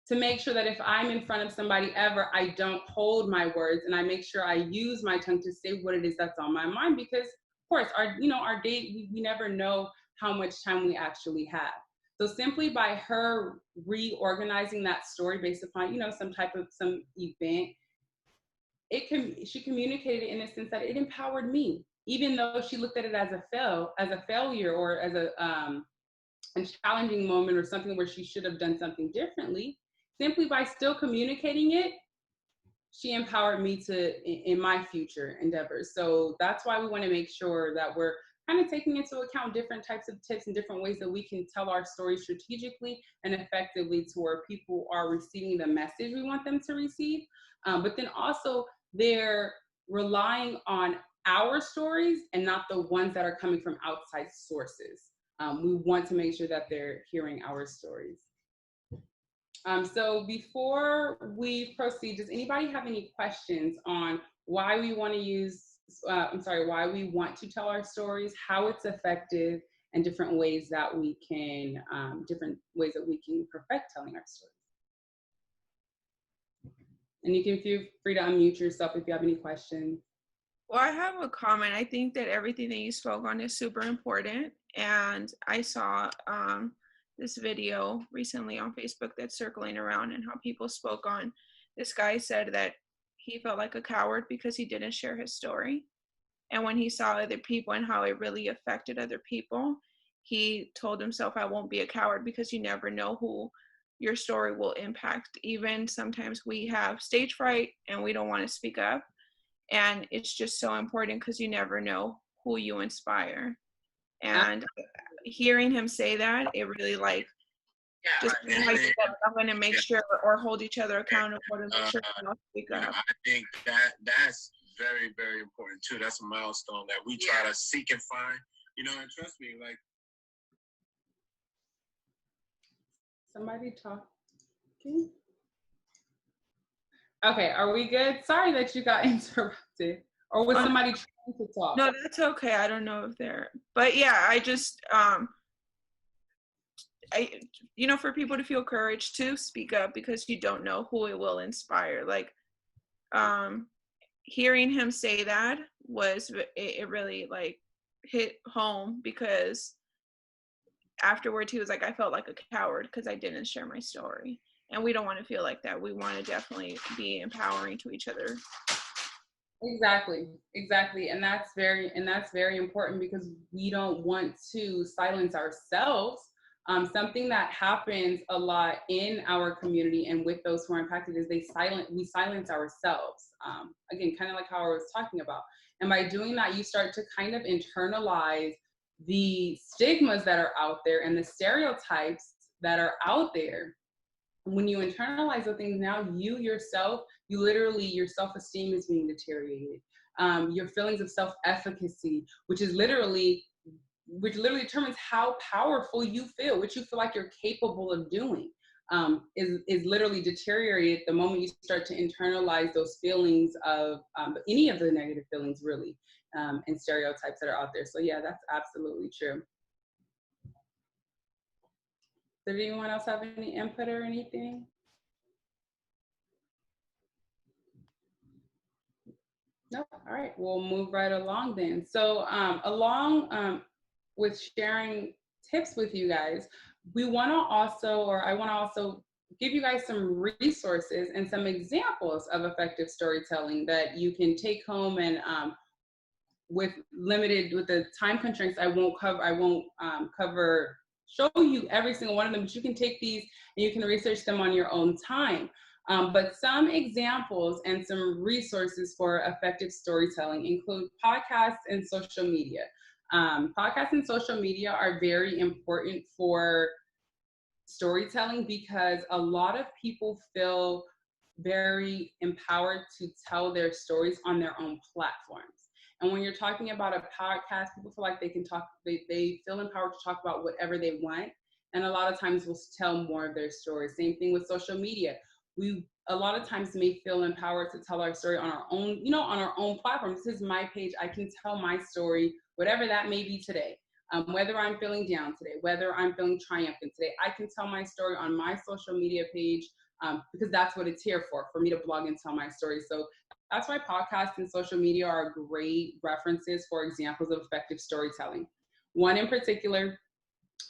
D: to make sure that if I'm in front of somebody ever, I don't hold my words, and I make sure I use my tongue to say what it is that's on my mind. Because, of course, our date, we never know how much time we actually have. So simply by her reorganizing that story based upon, some event, she communicated in a sense that it empowered me, even though she looked at it as a failure or as a challenging moment or something where she should have done something differently. Simply by still communicating it, she empowered me in my future endeavors. So that's why we want to make sure that we're kind of taking into account different types of tips and different ways that we can tell our story strategically and effectively to where people are receiving the message we want them to receive. But then also they're relying on our stories and not the ones that are coming from outside sources. We want to make sure that they're hearing our stories. So before we proceed, does anybody have any questions on why we want to why we want to tell our stories, how it's effective, and different ways that we can perfect telling our stories? And you can feel free to unmute yourself if you have any questions.
G: Well, I have a comment. I think that everything that you spoke on is super important. And I saw this video recently on Facebook that's circling around, and how people spoke on, this guy said that he felt like a coward because he didn't share his story. And when he saw other people and how it really affected other people, he told himself, I won't be a coward, because you never know who your story will impact. Even sometimes we have stage fright and we don't want to speak up. And it's just so important because you never know who you inspire. And hearing him say that, it really just I'm going to make sure, or hold each other accountable to make sure we don't speak up.
I: I think that's very, very important too. That's a milestone that we try to seek and find, and trust me, like.
D: Somebody talk. Okay, are we good? Sorry that you got interrupted. Or was somebody trying to talk?
G: No, that's okay. I don't know if they're, but yeah, I just, for people to feel courage to speak up, because you don't know who it will inspire. Like, hearing him say that it really hit home, because afterwards he was like, I felt like a coward because I didn't share my story. And we don't want to feel like that. We want to definitely be empowering to each other.
D: Exactly. And that's very important, because we don't want to silence ourselves. Something that happens a lot in our community and with those who are impacted is we silence ourselves. Again, kind of like how I was talking about. And by doing that, you start to kind of internalize the stigmas that are out there and the stereotypes that are out there. When you internalize those things, now your self-esteem is being deteriorated. Your feelings of self-efficacy, which literally determines how powerful you feel, what you feel like you're capable of doing, is literally deteriorated the moment you start to internalize those feelings of any of the negative feelings, really, and stereotypes that are out there. So yeah, that's absolutely true. Did anyone else have any input or anything? No. All right, we'll move right along then. So along with sharing tips with you guys, I want to also give you guys some resources and some examples of effective storytelling that you can take home, and with the time constraints, I won't show you every single one of them, but you can take these and you can research them on your own time. But some examples and some resources for effective storytelling include podcasts and social media. Podcasts and social media are very important for storytelling, because a lot of people feel very empowered to tell their stories on their own platforms. And when you're talking about a podcast, people feel like they can talk, they feel empowered to talk about whatever they want. And a lot of times we'll tell more of their stories. Same thing with social media. We a lot of times may feel empowered to tell our story on our own, on our own platform. This is my page. I can tell my story, whatever that may be today. Whether I'm feeling down today, whether I'm feeling triumphant today, I can tell my story on my social media page, because that's what it's here for me to blog and tell my story. So that's why podcasts and social media are great references for examples of effective storytelling. One in particular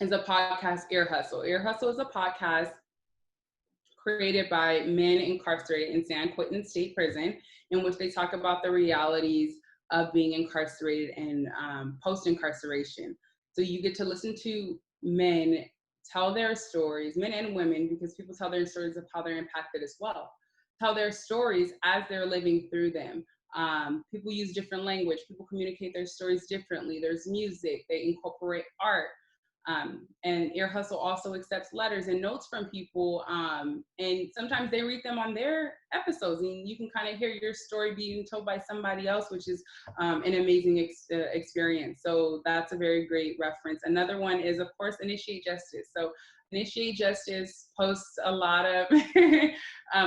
D: is a podcast, Ear Hustle. Ear Hustle is a podcast created by men incarcerated in San Quentin State Prison, in which they talk about the realities of being incarcerated and post-incarceration. So you get to listen to men tell their stories, men and women, because people tell their stories of how they're impacted as well, tell their stories as they're living through them. People use different language. People communicate their stories differently. There's music. They incorporate art. And Ear Hustle also accepts letters and notes from people. And sometimes they read them on their episodes, and you can kind of hear your story being told by somebody else, which is an amazing experience. So that's a very great reference. Another one is, of course, Initiate Justice. So Initiate Justice posts a lot of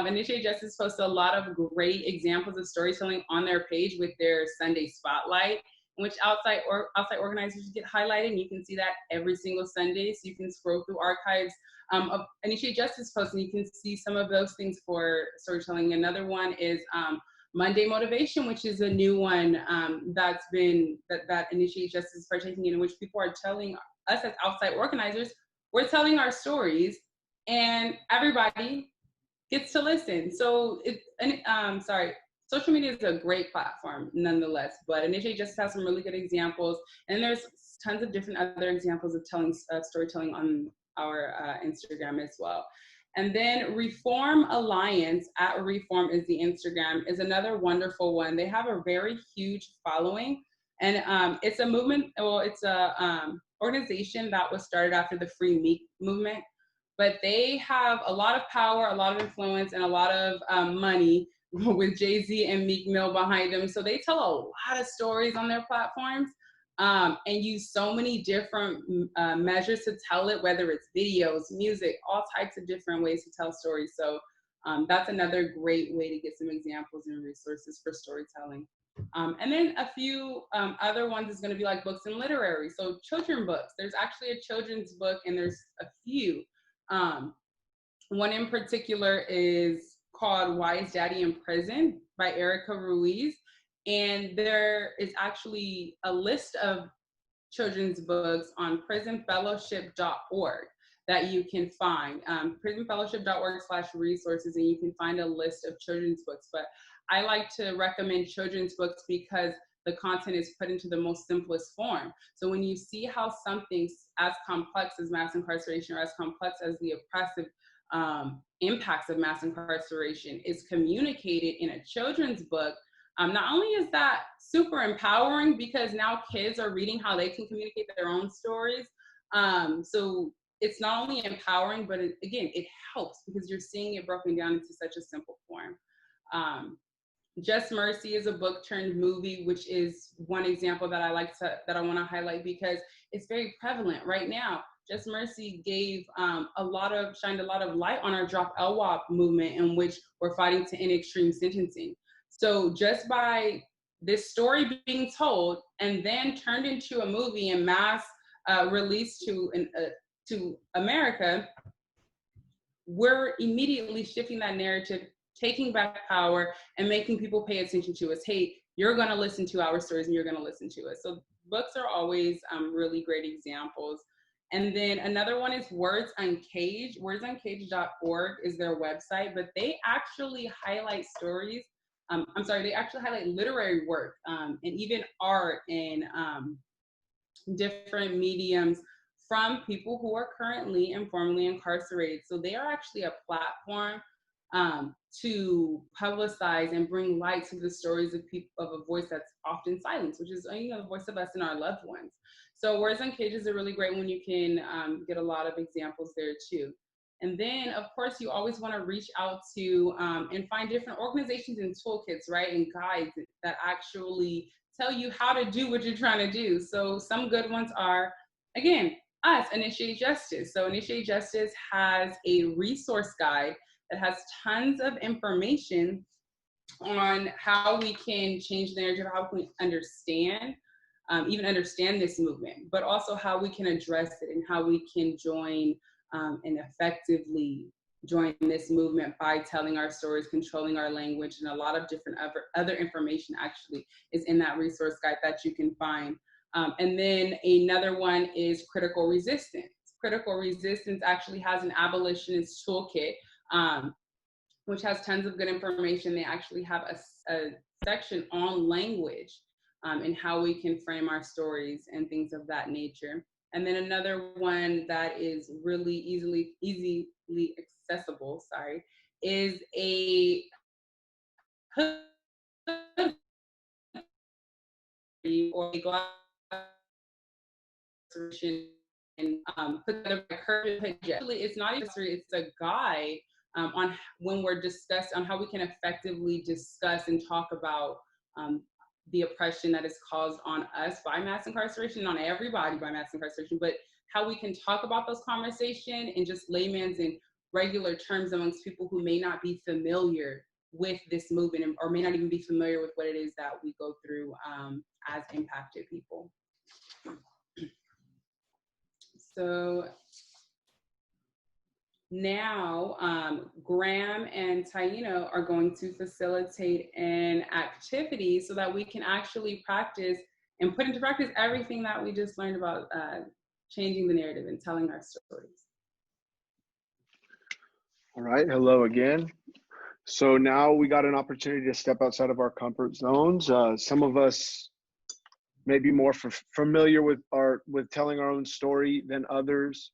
D: Initiate Justice posts a lot of great examples of storytelling on their page with their Sunday Spotlight, in which outside organizers get highlighted. And you can see that every single Sunday. So you can scroll through archives of Initiate Justice posts, and you can see some of those things for storytelling. Another one is Monday Motivation, which is a new one that Initiate Justice is partaking in which people are telling us as outside organizers, we're telling our stories, and everybody gets to listen. So social media is a great platform nonetheless, but Initiate Justice has some really good examples, and there's tons of different other examples of telling storytelling on our Instagram as well. And then Reform Alliance, at Reform is the Instagram, is another wonderful one. They have a very huge following, and it's a movement, well, it's a organization that was started after the Free Meek movement, but they have a lot of power, a lot of influence, and a lot of money with Jay-Z and Meek Mill behind them. So they tell a lot of stories on their platforms and use so many different measures to tell it, whether it's videos, music, all types of different ways to tell stories. So that's another great way to get some examples and resources for storytelling. And then a few other ones is going to be like books and literary. So children books. There's actually a children's book, and there's a few. One in particular is called Why is Daddy in Prison by Erica Ruiz. And there is actually a list of children's books on prisonfellowship.org that you can find, prisonfellowship.org/resources, and you can find a list of children's books. But I like to recommend children's books because the content is put into the most simplest form. So when you see how something as complex as mass incarceration, or as complex as the oppressive impacts of mass incarceration is communicated in a children's book, not only is that super empowering because now kids are reading how they can communicate their own stories. So it's not only empowering, but it helps because you're seeing it broken down into such a simple form. Just Mercy is a book turned movie, which is one example that I want to highlight because it's very prevalent right now. Just Mercy shined a lot of light on our Drop LWOP movement, in which we're fighting to end extreme sentencing. So just by this story being told and then turned into a movie and mass released to America, we're immediately shifting that narrative, taking back power, and making people pay attention to us. Hey, you're going to listen to our stories and you're going to listen to us. So books are always really great examples. And then another one is Words Uncaged. Wordsuncaged.org is their website, but they actually highlight stories. They actually highlight literary work and even art and different mediums from people who are currently and formerly incarcerated. So they are actually a platform to publicize and bring light to the stories of people, of a voice that's often silenced, which is the voice of us and our loved ones. So Words Uncaged is a really great one. You can get a lot of examples there too. And then, of course, you always want to reach out to and find different organizations and toolkits, right, and guides that actually tell you how to do what you're trying to do. So some good ones are, again, us, Initiate Justice. So Initiate Justice has a resource guide that has tons of information on how we can change the narrative, how we can understand this movement, but also how we can address it and how we can join and effectively join this movement by telling our stories, controlling our language, and a lot of different other information actually is in that resource guide that you can find. And then another one is Critical Resistance. Critical Resistance actually has an abolitionist toolkit, which has tons of good information. They actually have a section on language and how we can frame our stories and things of that nature. And then another one that is really easily accessible, is a or they go out and put together by courage. Actually, it's not even it's a guide on when we're discussing on how we can effectively discuss and talk about the oppression that is caused on us by mass incarceration, on everybody by mass incarceration, but how we can talk about those conversations in just layman's and regular terms amongst people who may not be familiar with this movement or may not even be familiar with what it is that we go through as impacted people. So now Graham and Taina are going to facilitate an activity so that we can actually practice and put into practice everything that we just learned about changing the narrative and telling our stories.
A: All right, hello again. So now we got an opportunity to step outside of our comfort zones. Some of us may be more familiar with telling our own story than others.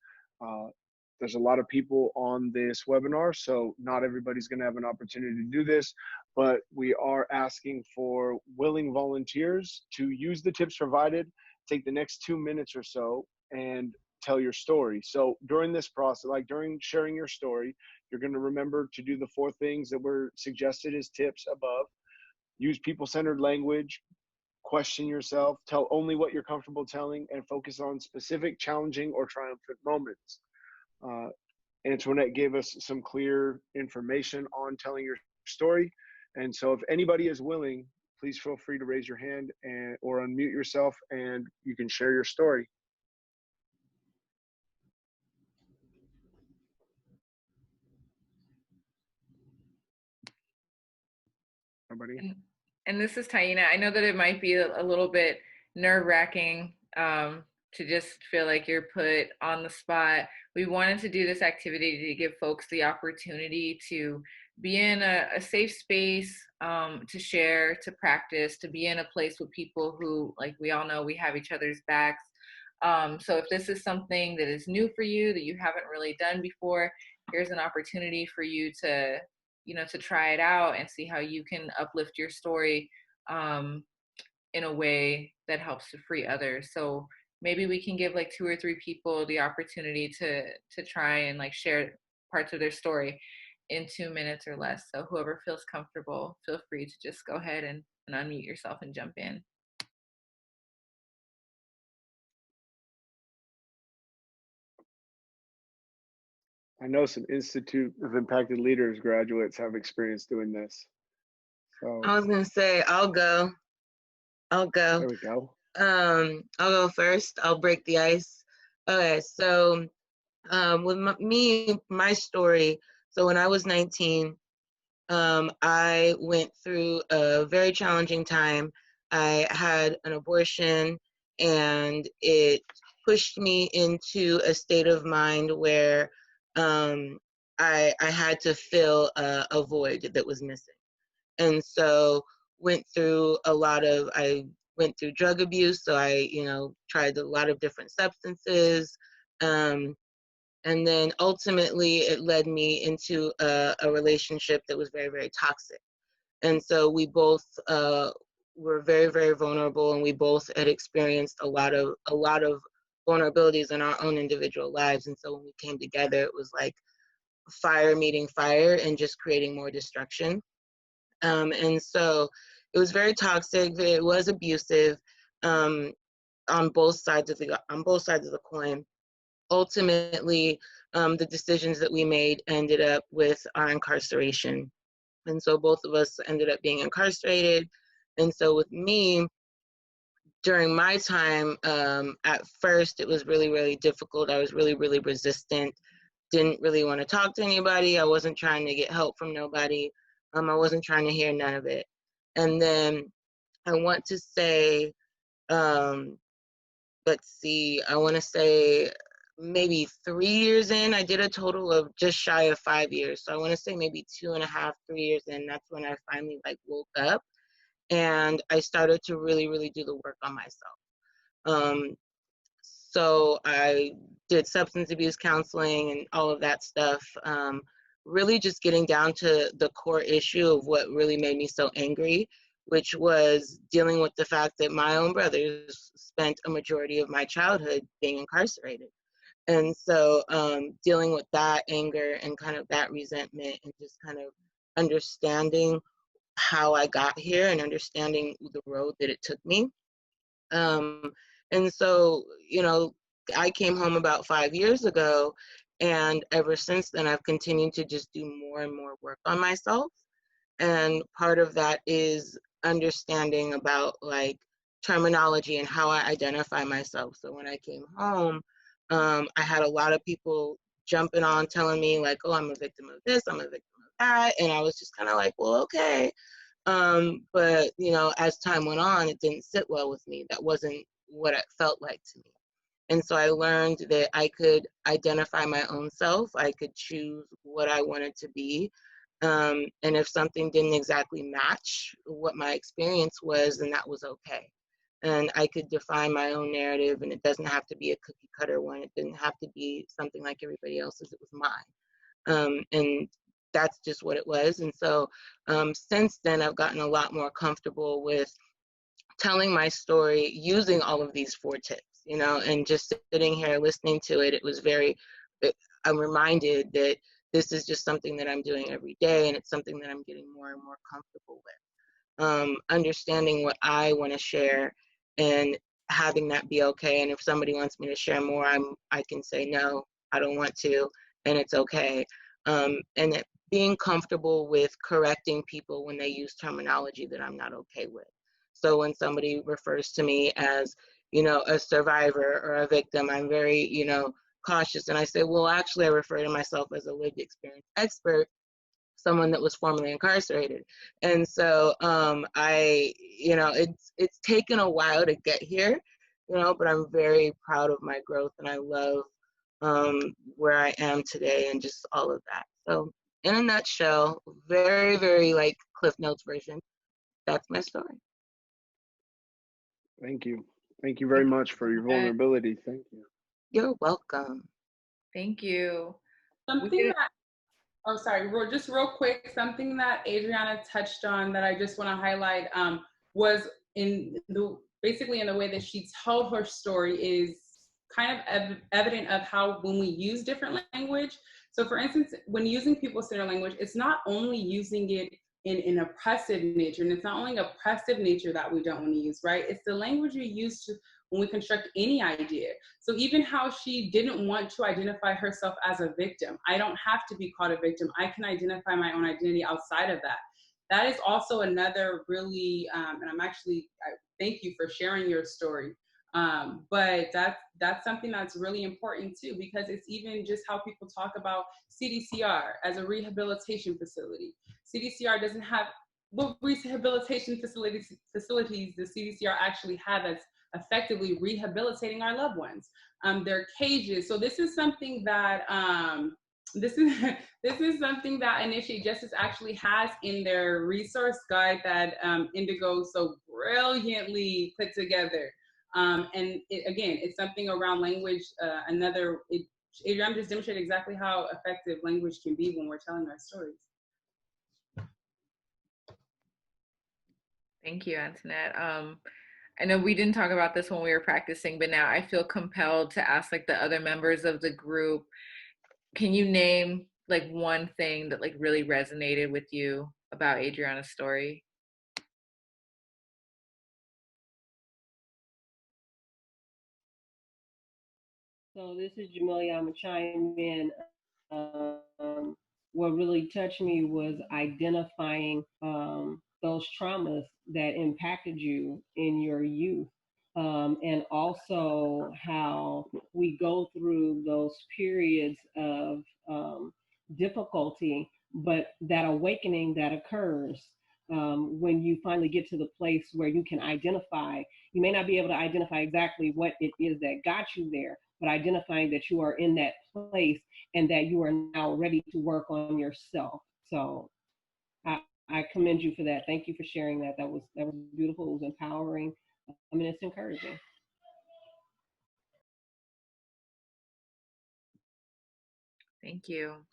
A: There's a lot of people on this webinar, so not everybody's going to have an opportunity to do this, but we are asking for willing volunteers to use the tips provided, take the next 2 minutes or so, and tell your story. So during this process, like during sharing your story, you're going to remember to do the 4 things that were suggested as tips above. Use people-centered language, question yourself, tell only what you're comfortable telling, and focus on specific, challenging, or triumphant moments. Antoinette gave us some clear information on telling your story. And so if anybody is willing, please feel free to raise your hand or unmute yourself and you can share your story. Nobody?
H: And this is Taina. I know that it might be a little bit nerve-wracking to just feel like you're put on the spot. We wanted to do this activity to give folks the opportunity to be in a safe space, to share, to practice, to be in a place with people who, like we all know, we have each other's backs. So if this is something that is new for you, that you haven't really done before, here's an opportunity for you to, to try it out and see how you can uplift your story in a way that helps to free others. So maybe we can give like 2 or 3 people the opportunity to try and like share parts of their story in 2 minutes or less. So whoever feels comfortable, feel free to just go ahead and unmute yourself and jump in.
A: I know some Institute of Impacted Leaders graduates have experience doing this. So
E: I was gonna say, I'll go.
A: there we go.
E: I'll go first. I'll break the ice. Okay, so with my story. So when I was 19, I went through a very challenging time. I had an abortion, and it pushed me into a state of mind where I had to fill a void that was missing. And so I went through drug abuse. So I, tried a lot of different substances. And then ultimately it led me into a relationship that was very, very toxic. And so we both were very, very vulnerable, and we both had experienced a lot of vulnerabilities in our own individual lives. And so when we came together, it was like fire meeting fire and just creating more destruction. And so it was very toxic. It was abusive on both sides of the coin. Ultimately, the decisions that we made ended up with our incarceration. And so both of us ended up being incarcerated. And so with me, during my time, at first, it was really, really difficult. I was really, really resistant, didn't really want to talk to anybody. I wasn't trying to get help from nobody. I wasn't trying to hear none of it. And then I want to say, I want to say maybe 3 years in, I did a total of just shy of 5 years. So I want to say maybe 2.5, 3 years in, that's when I finally woke up, and I started to really, really do the work on myself. So I did substance abuse counseling and all of that stuff.
J: really just getting down to the core issue of what really made me so angry, which was dealing with the fact that my own brothers spent a majority of my childhood being incarcerated. And so dealing with that anger and kind of that resentment and just kind of understanding how I got here and understanding the road that it took me. And so, I came home about 5 years ago, and ever since then, I've continued to just do more and more work on myself. And part of that is understanding about like terminology and how I identify myself. So when I came home, I had a lot of people jumping on telling me like, oh, I'm a victim of this, I'm a victim of that. And I was just kind of like, well, okay. But, as time went on, it didn't sit well with me. That wasn't what it felt like to me. And so I learned that I could identify my own self. I could choose what I wanted to be. And if something didn't exactly match what my experience was, then that was okay. And I could define my own narrative, and it doesn't have to be a cookie cutter one. It didn't have to be something like everybody else's. It was mine. And that's just what it was. And so since then, I've gotten a lot more comfortable with telling my story using all of these 4 tips, and just sitting here listening to it. It was I'm reminded that this is just something that I'm doing every day, and it's something that I'm getting more and more comfortable with. Understanding what I want to share and having that be okay. And if somebody wants me to share more, I can say, no, I don't want to, and it's okay. And being comfortable with correcting people when they use terminology that I'm not okay with. So when somebody refers to me as, a survivor or a victim, I'm very, cautious. And I say, well, actually, I refer to myself as a lived experience expert, someone that was formerly incarcerated. And so it's taken a while to get here, but I'm very proud of my growth, and I love where I am today and just all of that. So in a nutshell, very, very like Cliff Notes version, that's my story.
A: Thank you. Thank you very much for your vulnerability. Thank you.
J: You're welcome.
H: Thank you.
D: Just real quick, something that Adriana touched on that I just want to highlight was basically in the way that she told her story is kind of evident of how when we use different language. So for instance, when using people-centered language, it's not only using it in an oppressive nature, and it's not only oppressive nature that we don't want to use, right? It's the language we use when we construct any idea. So even how she didn't want to identify herself as a victim, I don't have to be called a victim. I can identify my own identity outside of that. That is also another really, and I thank you for sharing your story. But that's something that's really important too, because it's even just how people talk about CDCR as a rehabilitation facility. CDCR doesn't have what rehabilitation facilities the CDCR actually have that's effectively rehabilitating our loved ones. They're cages. So this is something that this is something that Initiate Justice actually has in their resource guide that Indigo so brilliantly put together. It's something around language. Adriana just demonstrated exactly how effective language can be when we're telling our stories.
H: Thank you, Antoinette. I know we didn't talk about this when we were practicing, but now I feel compelled to ask like the other members of the group, can you name like one thing that like really resonated with you about Adriana's story?
K: So this is Jamelia. I'm gonna chime in. What really touched me was identifying those traumas that impacted you in your youth. And also how we go through those periods of difficulty, but that awakening that occurs when you finally get to the place where you can identify. You may not be able to identify exactly what it is that got you there, but identifying that you are in that place and that you are now ready to work on yourself. So I commend you for that. Thank you for sharing that. That was beautiful. It was empowering. I mean, it's encouraging.
H: Thank you.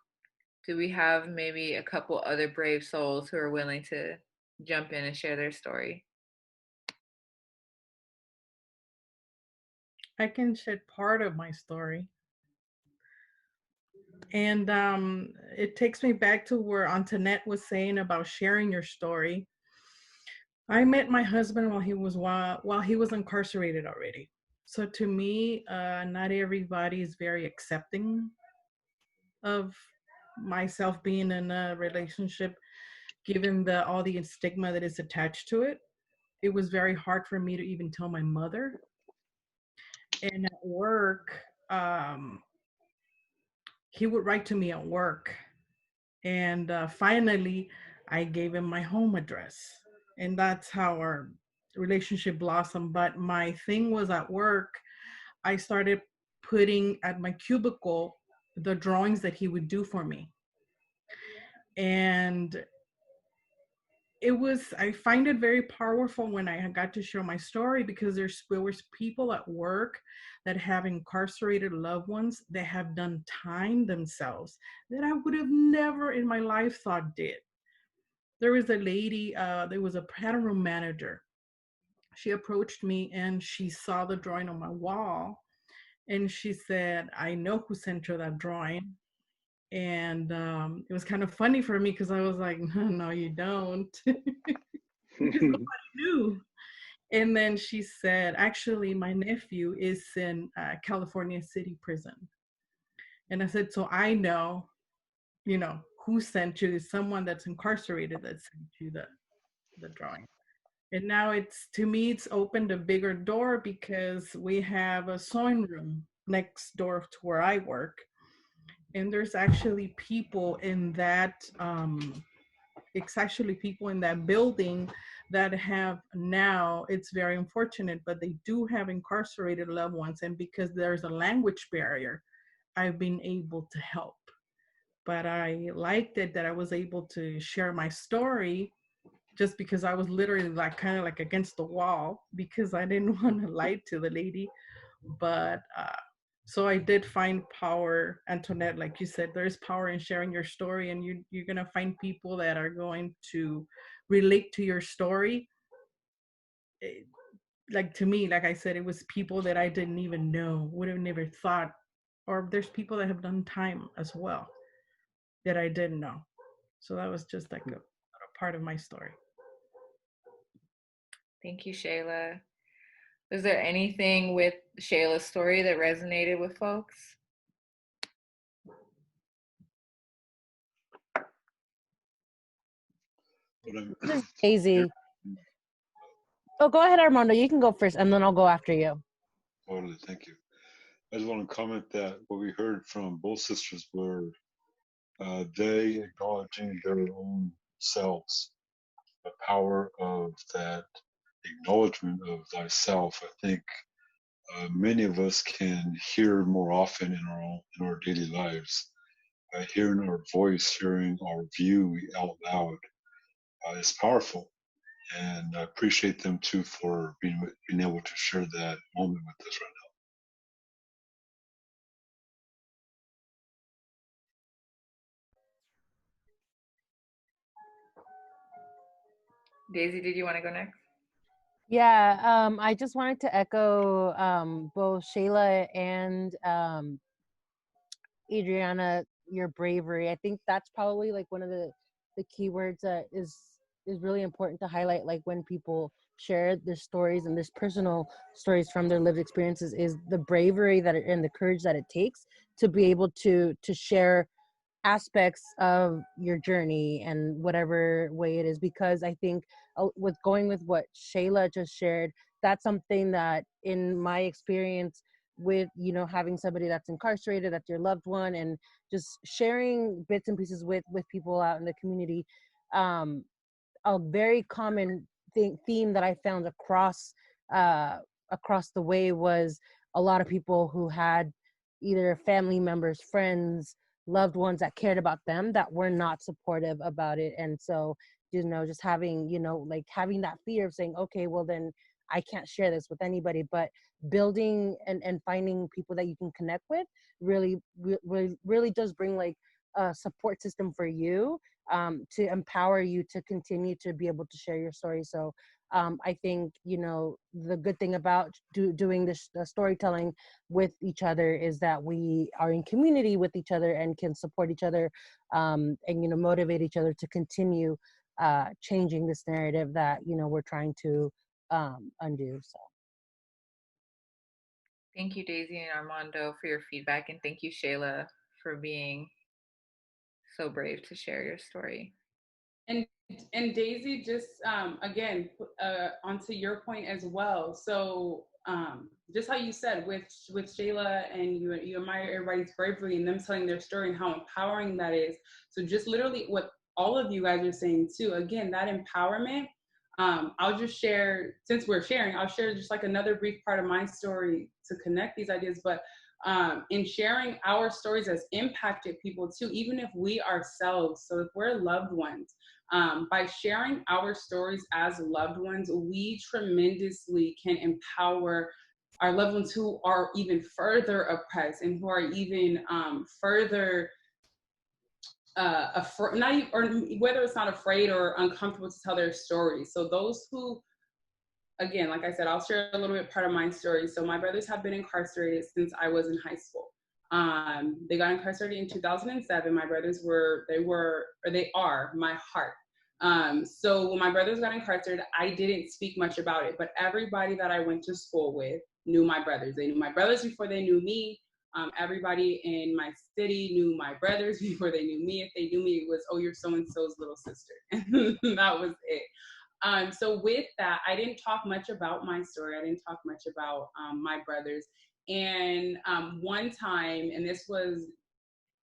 H: do we have maybe a couple other brave souls who are willing to jump in and share their story?
L: I can share part of my story. And it takes me back to where Antoinette was saying about sharing your story. I met my husband while he was incarcerated already. So to me, not everybody is very accepting of myself being in a relationship, given all the stigma that is attached to it. It was very hard for me to even tell my mother. And at work, he would write to me at work. And finally, I gave him my home address. And that's how our relationship blossomed. But my thing was at work, I started putting at my cubicle the drawings that he would do for me. And I find it very powerful when I got to share my story, because there was people at work that have incarcerated loved ones that have done time themselves that I would have never in my life thought did. There was a lady, there was a pattern room manager. She approached me and she saw the drawing on my wall and she said, I know who sent you that drawing. And it was kind of funny for me because I was like, no, you don't. Because nobody knew. And then she said, actually, my nephew is in California City Prison. And I said, so I know, who sent you. Is someone that's incarcerated that sent you the drawing. And now to me, it's opened a bigger door because we have a sewing room next door to where I work. And there's actually people in that, it's actually people in that building that have now, it's very unfortunate, but they do have incarcerated loved ones. And because there's a language barrier, I've been able to help. But I liked it that I was able to share my story just because I was literally kind of against the wall because I didn't want to lie to the lady. But so I did find power, Antoinette, like you said, there's power in sharing your story, and you're going to find people that are going to relate to your story. Like to me, like I said, it was people that I didn't even know, would have never thought, or there's people that have done time as well that I didn't know. So that was just like a part of my story.
H: Thank you, Shayla. Was there anything with Shayla's story that resonated with folks?
M: This is Daisy. Oh, go ahead, Armando. You can go first, and then I'll go after you.
N: Totally, thank you. I just want to comment that what we heard from both sisters were they acknowledging their own selves, the power of that acknowledgement of thyself. I think many of us can hear more often in our daily lives. Hearing our voice, hearing our view out loud is powerful. And I appreciate them too for being able to share that moment with us right
H: now. Daisy, did you want to go next?
M: Yeah, I just wanted to echo both Shayla and Adriana, your bravery. I think that's probably like one of the keywords that is really important to highlight, like when people share their stories and their personal stories from their lived experiences, is the bravery and the courage that it takes to be able to share aspects of your journey and whatever way it is. Because I think with going with what Shayla just shared, that's something that in my experience with having somebody that's incarcerated, that's your loved one, and just sharing bits and pieces with people out in the community, a very common theme that I found across the way was a lot of people who had either family members, friends, loved ones that cared about them that were not supportive about it. And so just having having that fear of saying, okay, well then I can't share this with anybody, but building and finding people that you can connect with really does bring like support system for you, to empower you to continue to be able to share your story. So I think, you know, the good thing about doing this storytelling with each other is that we are in community with each other and can support each other, and, you know, motivate each other to continue changing this narrative that, you know, we're trying to undo. So
H: thank you, Daisy and Armando, for your feedback, and thank you, Shayla, for being so brave to share your story.
D: And Daisy, just again, onto your point as well. So just how you said with Shayla, and you admire everybody's bravery and them telling their story and how empowering that is. So just literally what all of you guys are saying too. Again, that empowerment. I'll just share, since we're sharing, I'll share just like another brief part of my story to connect these ideas. But in sharing our stories has impacted people too, even if we ourselves, so if we're loved ones, by sharing our stories as loved ones, we tremendously can empower our loved ones who are even further oppressed and who are even further not even, or whether it's not afraid or uncomfortable to tell their stories. So those who, again, like I said, I'll share a little bit part of my story. So my brothers have been incarcerated since I was in high school. They got incarcerated in 2007. My brothers they are my heart. So when my brothers got incarcerated, I didn't speak much about it, but everybody that I went to school with knew my brothers. They knew my brothers before they knew me. Everybody in my city knew my brothers before they knew me. If they knew me, it was, oh, you're so-and-so's little sister. That was it. So with that, I didn't talk much about my story. I didn't talk much about my brothers. And one time, and this was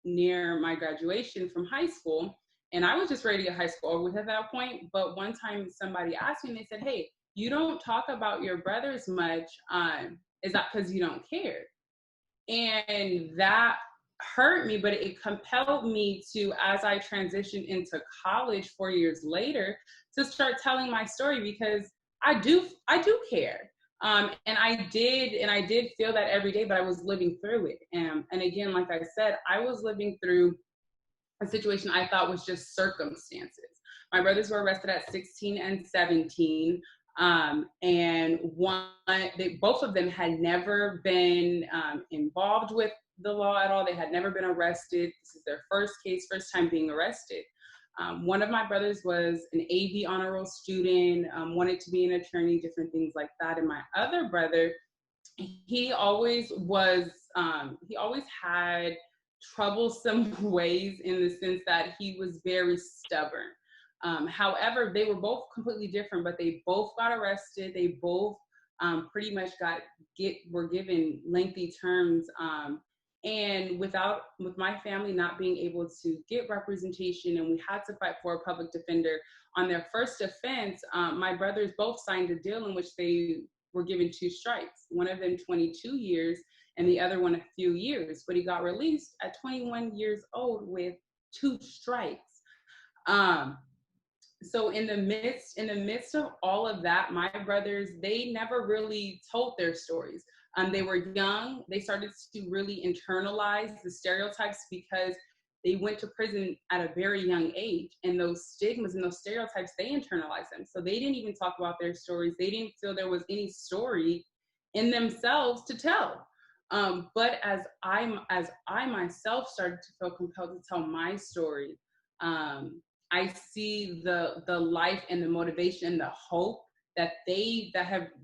D: near my graduation from high school, and I was just ready to get high school over with at that point. But one time somebody asked me, and they said, hey, you don't talk about your brothers much. Is that because you don't care? And that hurt me, but it compelled me to, as I transitioned into college 4 years later, to start telling my story, because I do care. And I did feel that every day, but I was living through it. And again, like I said, I was living through a situation I thought was just circumstances. My brothers were arrested at 16 and 17. And both of them had never been involved with the law at all. They had never been arrested. This is their first case, first time being arrested. One of my brothers was an AV honor roll student, wanted to be an attorney, different things like that. And my other brother, he always had troublesome ways, in the sense that he was very stubborn. However, they were both completely different, but they both got arrested. They both pretty much were given lengthy terms. And with my family not being able to get representation, and we had to fight for a public defender on their first offense, my brothers both signed a deal in which they were given 2 strikes. One of them 22 years, and the other one a few years. But he got released at 21 years old with 2 strikes. So in the midst of all of that, my brothers, they never really told their stories. They were young. They started to really internalize the stereotypes because they went to prison at a very young age, and those stigmas and those stereotypes, they internalized them. So they didn't even talk about their stories. They didn't feel there was any story in themselves to tell. But as I myself started to feel compelled to tell my story, I see the life and the motivation and the hope that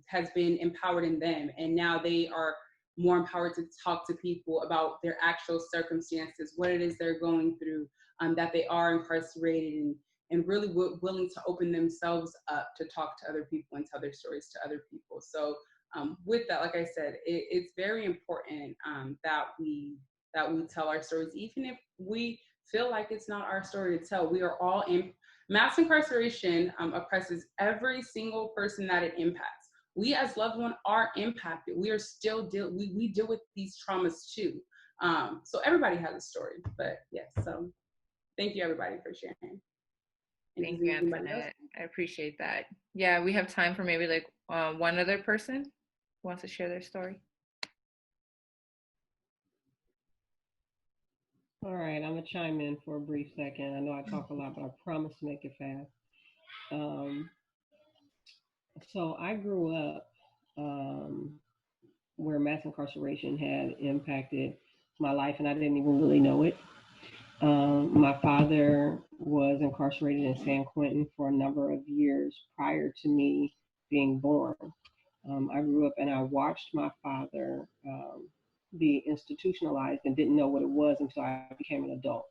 D: has been empowered in them. And now they are more empowered to talk to people about their actual circumstances, what it is they're going through, that they are incarcerated, and really willing to open themselves up to talk to other people and tell their stories to other people. So with that, like I said, it's very important that we tell our stories, even if we feel like it's not our story to tell. We are all in. Mass incarceration oppresses every single person that it impacts. We as loved ones are impacted. We are still we deal with these traumas too. So everybody has a story, but yes. So thank you everybody for sharing.
H: Thank you, Antoinette. I appreciate that. Yeah, we have time for maybe like one other person who wants to share their story.
K: All right, I'm gonna chime in for a brief second. I know I talk a lot, but I promise to make it fast. Um, so I grew up where mass incarceration had impacted my life, and I didn't even really know it. My father was incarcerated in San Quentin for a number of years prior to me being born. I grew up and I watched my father be institutionalized and didn't know what it was until I became an adult.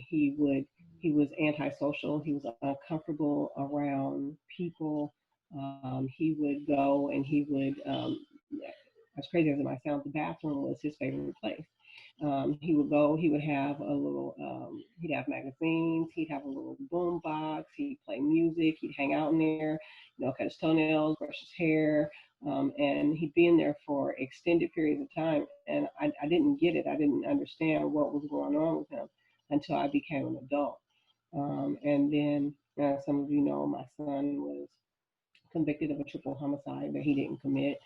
K: He was antisocial. He was uncomfortable around people. He would go and he would, as crazy as it might sound, the bathroom was his favorite place. He would go, he would have a little, he'd have magazines, he'd have a little boom box, he'd play music, he'd hang out in there, cut his toenails, brush his hair, and he'd be in there for extended periods of time. And I didn't get it. I didn't understand what was going on with him until I became an adult. And then, as some of you know, my son was convicted of a triple homicide that he didn't commit.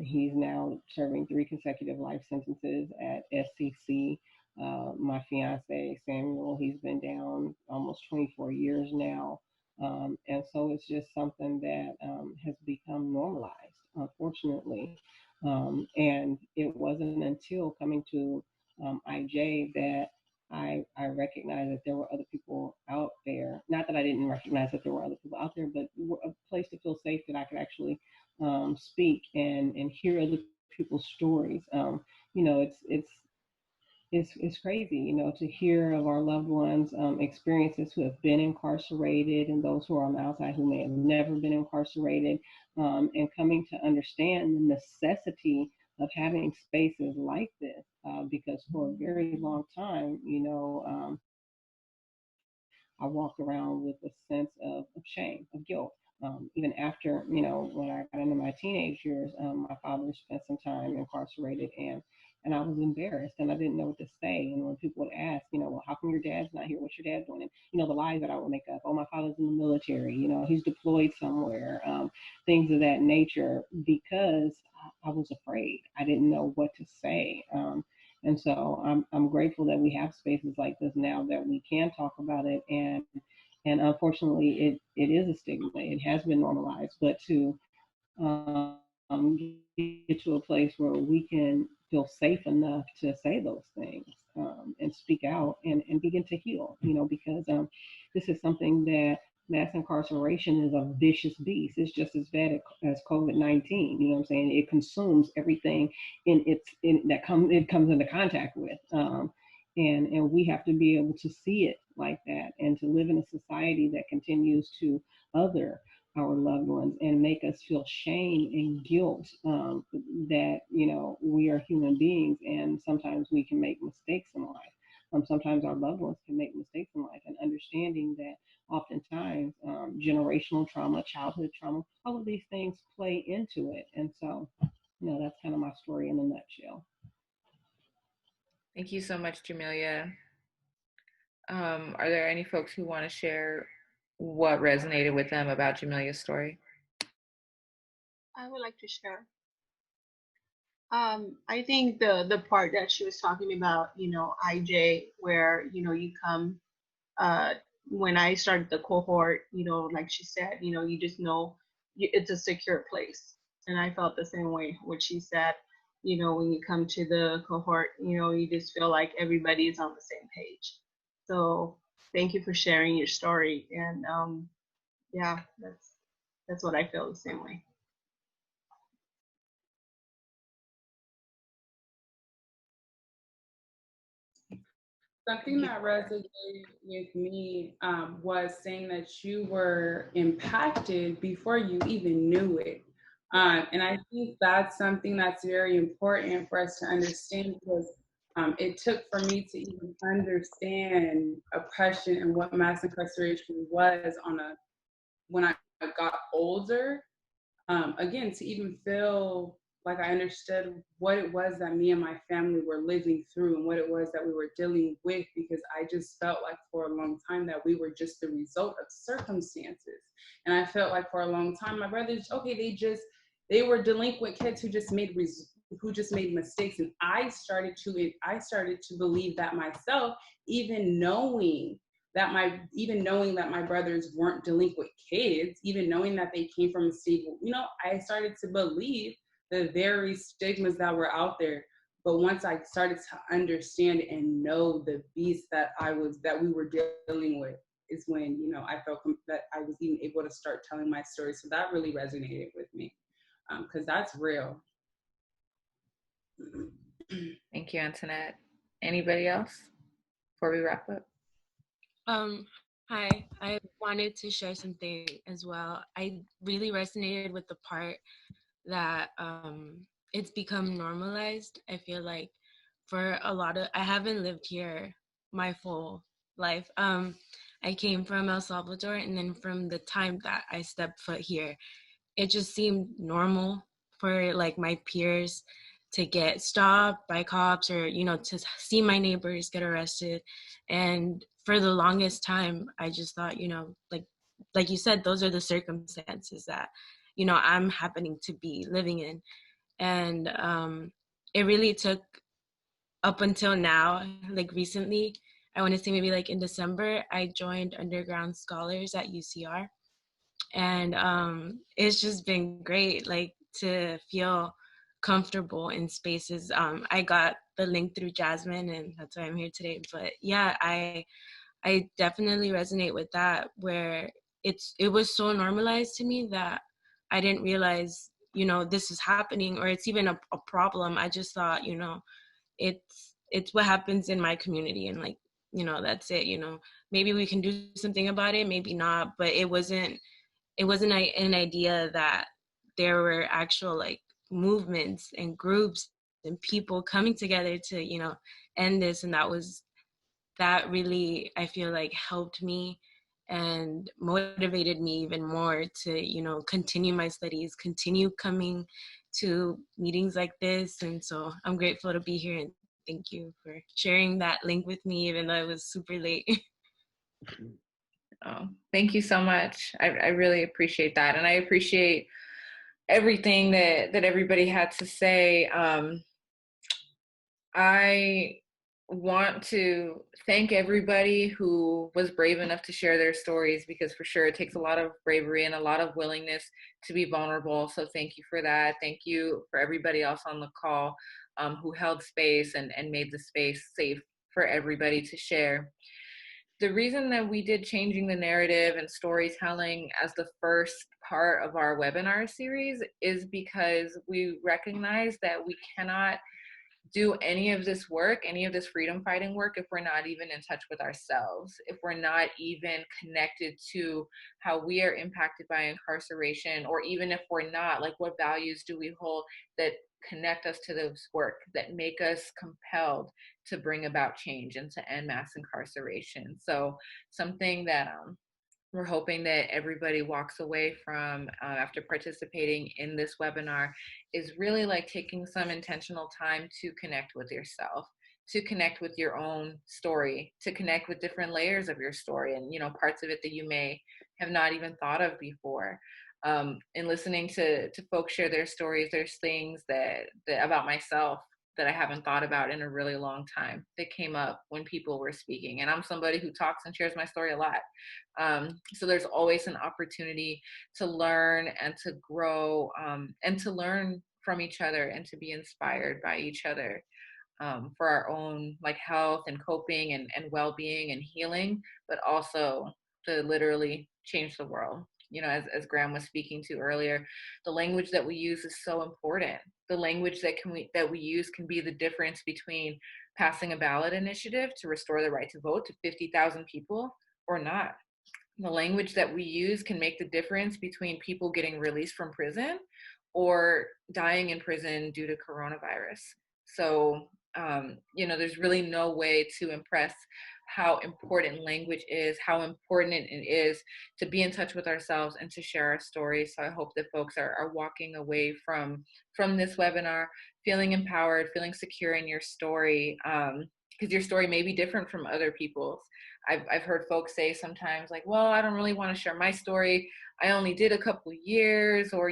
K: He's now serving 3 consecutive life sentences at SCC. My fiance, Samuel, he's been down almost 24 years now. And so it's just something that has become normalized, unfortunately. And it wasn't until coming to IJ that I recognized that there were other people out there. Not that I didn't recognize that there were other people out there, but a place to feel safe that I could actually speak and hear other people's stories. It's crazy, to hear of our loved ones' experiences who have been incarcerated and those who are on the outside who may have never been incarcerated, and coming to understand the necessity of having spaces like this, because for a very long time, I walked around with a sense of shame, of guilt. Even after, when I got into my teenage years, my father spent some time incarcerated, and I was embarrassed and I didn't know what to say. And when people would ask, well, how come your dad's not here? What's your dad doing? And, the lies that I would make up. Oh, my father's in the military. He's deployed somewhere. Things of that nature, because I was afraid. I didn't know what to say. And so I'm grateful that we have spaces like this now that we can talk about it. And unfortunately, it is a stigma. It has been normalized, but to get to a place where we can feel safe enough to say those things, and speak out and begin to heal, because this is something that mass incarceration is a vicious beast. It's just as bad as COVID-19. You know what I'm saying? It consumes everything it comes into contact with. And we have to be able to see it like that and to live in a society that continues to other our loved ones and make us feel shame and guilt, that we are human beings and sometimes we can make mistakes in life. Sometimes our loved ones can make mistakes in life, and understanding that oftentimes generational trauma, childhood trauma, all of these things play into it. And so, that's kind of my story in a nutshell.
H: Thank you so much, Jamelia. Are there any folks who want to share what resonated with them about Jamelia's story?
O: I would like to share. I think the part that she was talking about, IJ, where, you come, when I started the cohort, like she said, you just know it's a secure place. And I felt the same way, what she said, when you come to the cohort, you just feel like everybody is on the same page. So thank you for sharing your story. And yeah, that's what I feel the same way.
D: Something that resonated with me was saying that you were impacted before you even knew it. And I think that's something that's very important for us to understand, because it took for me to even understand oppression and what mass incarceration was when I got older. Again, to even feel like I understood what it was that me and my family were living through and what it was that we were dealing with, because I just felt like for a long time that we were just the result of circumstances. And I felt like for a long time, my brothers, okay, they were delinquent kids who just made who just made mistakes. And I started to believe that myself, even knowing that my brothers weren't delinquent kids, even knowing that they came from a stable, I started to believe the very stigmas that were out there. But once I started to understand and know the beast that we were dealing with, is when, I felt that I was even able to start telling my story. So that really resonated with me, because that's real.
H: Thank you, Antoinette. Anybody else before we wrap up?
P: Hi, I wanted to share something as well. I really resonated with the part that it's become normalized. I feel like for a lot of, I haven't lived here my full life. I came from El Salvador, and then from the time that I stepped foot here, it just seemed normal for like my peers to get stopped by cops, or to see my neighbors get arrested. And for the longest time, I just thought, like you said, those are the circumstances that I'm happening to be living in. And it really took up until now, like recently, I want to say maybe like in December, I joined Underground Scholars at UCR. And it's just been great, like, to feel comfortable in spaces. I got the link through Jasmine, and that's why I'm here today. But yeah, I definitely resonate with that, where it was so normalized to me that I didn't realize, this is happening, or it's even a problem. I just thought, it's what happens in my community, and like, that's it. Maybe we can do something about it, maybe not. But it wasn't an idea that there were actual like movements and groups and people coming together to end this. And that really, I feel like, helped me and motivated me even more to continue my studies, continue coming to meetings like this. And so I'm grateful to be here, and thank you for sharing that link with me, even though it was super late.
H: Oh, thank you so much. I really appreciate that. And I appreciate everything that everybody had to say. I want to thank everybody who was brave enough to share their stories, because for sure it takes a lot of bravery and a lot of willingness to be vulnerable. So thank you for that. Thank you for everybody else on the call who held space and made the space safe for everybody to share. The reason that we did changing the narrative and storytelling as the first part of our webinar series is because we recognize that we cannot do any of this work, any of this freedom fighting work, if we're not even in touch with ourselves, if we're not even connected to how we are impacted by incarceration, or even if we're not, like, what values do we hold that connect us to this work, that make us compelled to bring about change and to end mass incarceration. So something that we're hoping that everybody walks away from after participating in this webinar is really like taking some intentional time to connect with yourself, to connect with your own story, to connect with different layers of your story, and parts of it that you may have not even thought of before. In listening to folks share their stories, there's things that about myself that I haven't thought about in a really long time that came up when people were speaking. And I'm somebody who talks and shares my story a lot. So there's always an opportunity to learn and to grow and to learn from each other and to be inspired by each other for our own like health and coping and well-being and healing, but also to literally change the world. As Graham was speaking to earlier, the language that we use is so important. The language that we use can be the difference between passing a ballot initiative to restore the right to vote to 50,000 people or not. The language that we use can make the difference between people getting released from prison or dying in prison due to coronavirus. So, there's really no way to impress how important language is, how important it is to be in touch with ourselves and to share our stories. So I hope that folks are walking away from this webinar feeling empowered, feeling secure in your story, because your story may be different from other people's. I've heard folks say sometimes like, well, I don't really want to share my story. I only did a couple years, or,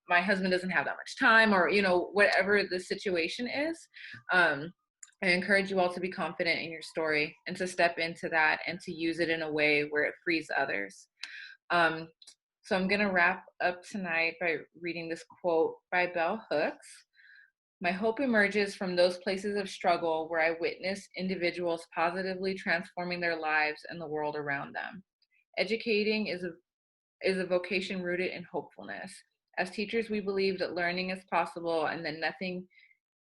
H: my husband doesn't have that much time, or, you know, whatever the situation is. I encourage you all to be confident in your story and to step into that and to use it in a way where it frees others. So I'm going to wrap up tonight by reading this quote by Bell Hooks. My hope emerges from those places of struggle where I witness individuals positively transforming their lives and the world around them. Educating is a vocation rooted in hopefulness. As teachers, we believe that learning is possible and that nothing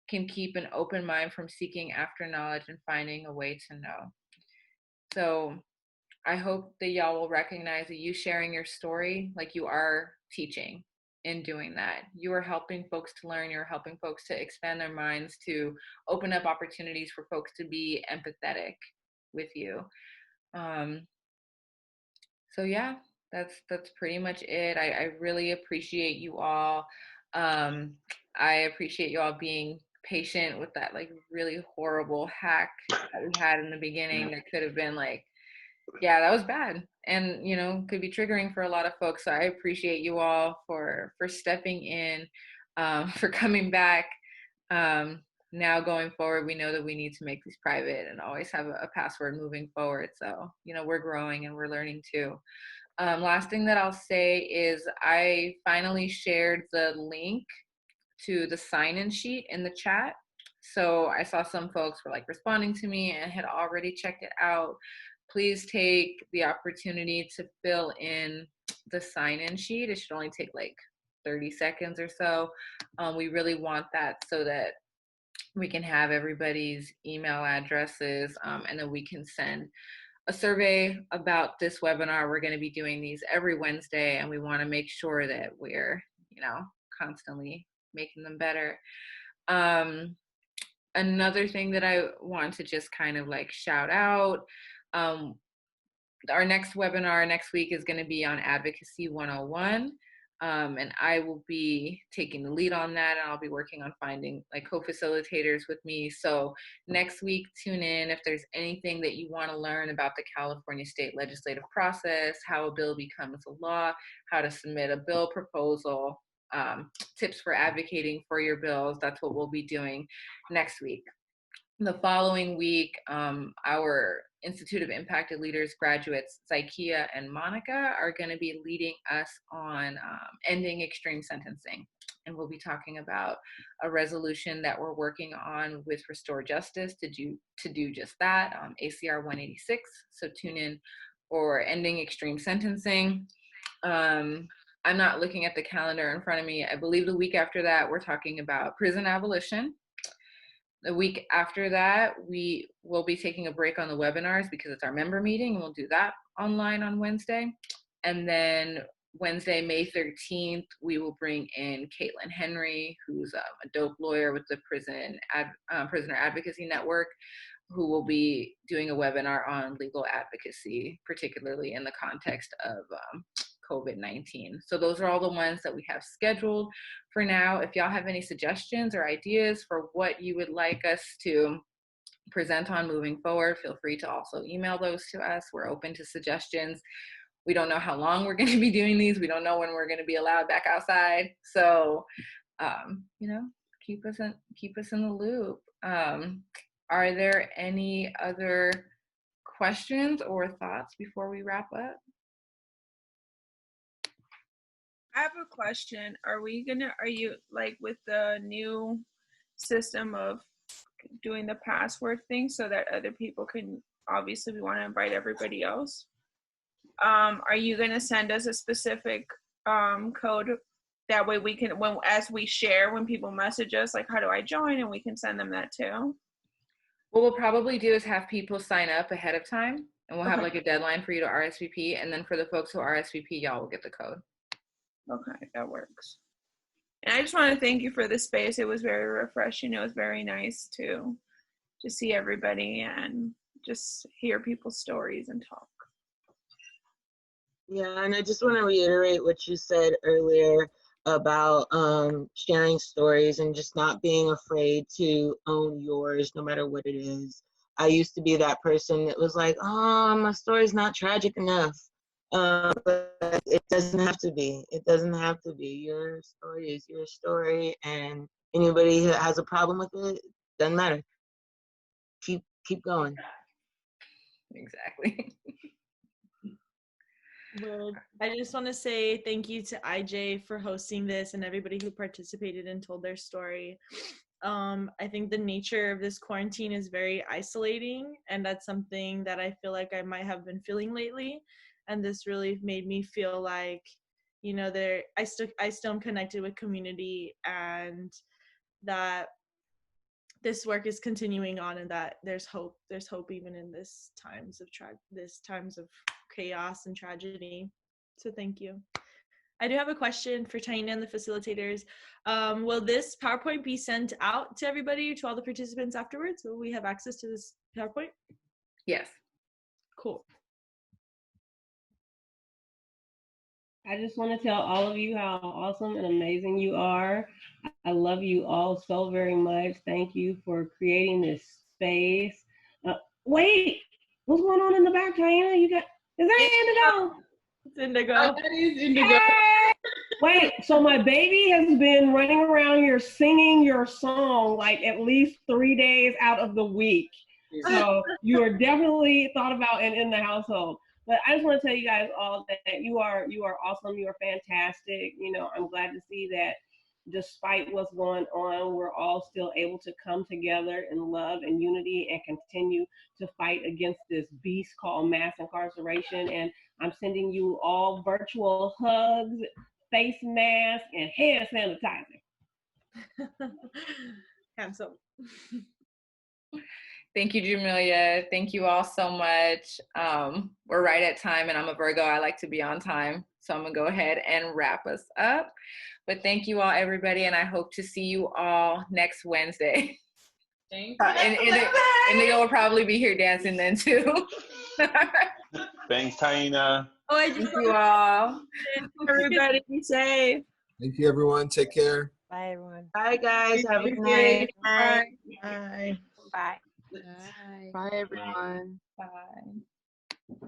H: can keep an open mind from seeking after knowledge and finding a way to know. So I hope that y'all will recognize that you sharing your story, like, you are teaching in doing that. You are helping folks to learn. You're helping folks to expand their minds, to open up opportunities for folks to be empathetic with you. So yeah, that's pretty much it. I really appreciate you all. I appreciate you all being patient with that, like, really horrible hack that we had in the beginning that could have been like, yeah, that was bad, and, you know, could be triggering for a lot of folks. So I appreciate you all for stepping in, for coming back. Now going forward, we know that we need to make these private and always have a password moving forward. So, you know, we're growing and we're learning too. Last thing that I'll say is I finally shared the link to the sign-in sheet in the chat. So I saw some folks were like responding to me and had already checked it out. Please take the opportunity to fill in the sign-in sheet. It should only take like 30 seconds or so. We really want that so that we can have everybody's email addresses, and then we can send a survey about this webinar. We're going to be doing these every Wednesday, and we want to make sure that we're, you know, constantly making them better. Another thing that I want to just kind of like shout out, our next webinar next week is going to be on Advocacy 101. And I will be taking the lead on that, and I'll be working on finding like co-facilitators with me. So next week, tune in if there's anything that you want to learn about the California state legislative process, how a bill becomes a law, how to submit a bill proposal, tips for advocating for your bills. That's what we'll be doing next week. The following week, our Institute of Impacted Leaders graduates, Zykia and Monica, are going to be leading us on ending extreme sentencing. And we'll be talking about a resolution that we're working on with Restore Justice to do just that, ACR 186. So tune in for ending extreme sentencing. I'm not looking at the calendar in front of me. I believe the week after that, we're talking about prison abolition. The week after that, we will be taking a break on the webinars because it's our member meeting, and we'll do that online on Wednesday. And then Wednesday, May 13th, we will bring in Caitlin Henry, who's a dope lawyer with the Prisoner Advocacy Network, who will be doing a webinar on legal advocacy, particularly in the context of COVID-19. So those are all the ones that we have scheduled for now. If y'all have any suggestions or ideas for what you would like us to present on moving forward, feel free to also email those to us. We're open to suggestions. We don't know how long we're going to be doing these. We don't know when we're going to be allowed back outside. So, you know, keep us in the loop. Are there any other questions or thoughts before we wrap up?
G: I have a question. Are you like with the new system of doing the password thing so that other people can, obviously we want to invite everybody else. Are you going to send us a specific code? That way we can, as we share, when people message us, like, how do I join? And we can send them that too.
H: What we'll probably do is have people sign up ahead of time, and we'll have like a deadline for you to RSVP. And then for the folks who RSVP, y'all will get the code.
G: Okay, that works. And I just want to thank you for the space. It was very refreshing. It was very nice to see everybody and just hear people's stories and talk.
J: Yeah, and I just want to reiterate what you said earlier about sharing stories and just not being afraid to own yours, no matter what it is. I used to be that person that was like, oh, my story's not tragic enough. But it doesn't have to be. It doesn't have to be. Your story is your story, and anybody who has a problem with it, doesn't matter. Keep going.
H: Exactly.
Q: Well, I just want to say thank you to IJ for hosting this and everybody who participated and told their story. I think the nature of this quarantine is very isolating, and that's something that I feel like I might have been feeling lately. And this really made me feel like, you know, I still am connected with community, and that this work is continuing on, and that there's hope even in this times of chaos and tragedy. So thank you. I do have a question for Taina and the facilitators. Will this PowerPoint be sent out to everybody, to all the participants afterwards? Will we have access to this PowerPoint?
H: Yes.
Q: Cool.
K: I just want to tell all of you how awesome and amazing you are. I love you all so very much. Thank you for creating this space. Wait, what's going on in the back, Diana? Is that Indigo?
Q: It's Indigo.
D: Oh, that is Indigo.
K: Hey! Wait, so my baby has been running around here singing your song like at least 3 days out of the week. So you are definitely thought about and in the household. But I just want to tell you guys all that you are awesome. You are fantastic. You know, I'm glad to see that despite what's going on, we're all still able to come together in love and unity and continue to fight against this beast called mass incarceration. And I'm sending you all virtual hugs, face masks, and hand sanitizer.
Q: Handsome.
H: Thank you, Jamelia. Thank you all so much. We're right at time, and I'm a Virgo. I like to be on time. So I'm going to go ahead and wrap us up. But thank you all, everybody, and I hope to see you all next Wednesday.
D: Thank
H: you. Indigo will probably be here dancing then, too.
R: Thanks, Taina.
Q: Oh,
H: thank you all.
G: Everybody be safe.
F: Thank you, everyone. Take care.
M: Bye, everyone.
J: Bye, guys. Have a good night.
G: Bye.
J: Bye.
G: Bye.
H: Bye.
S: Bye, everyone.
H: Bye.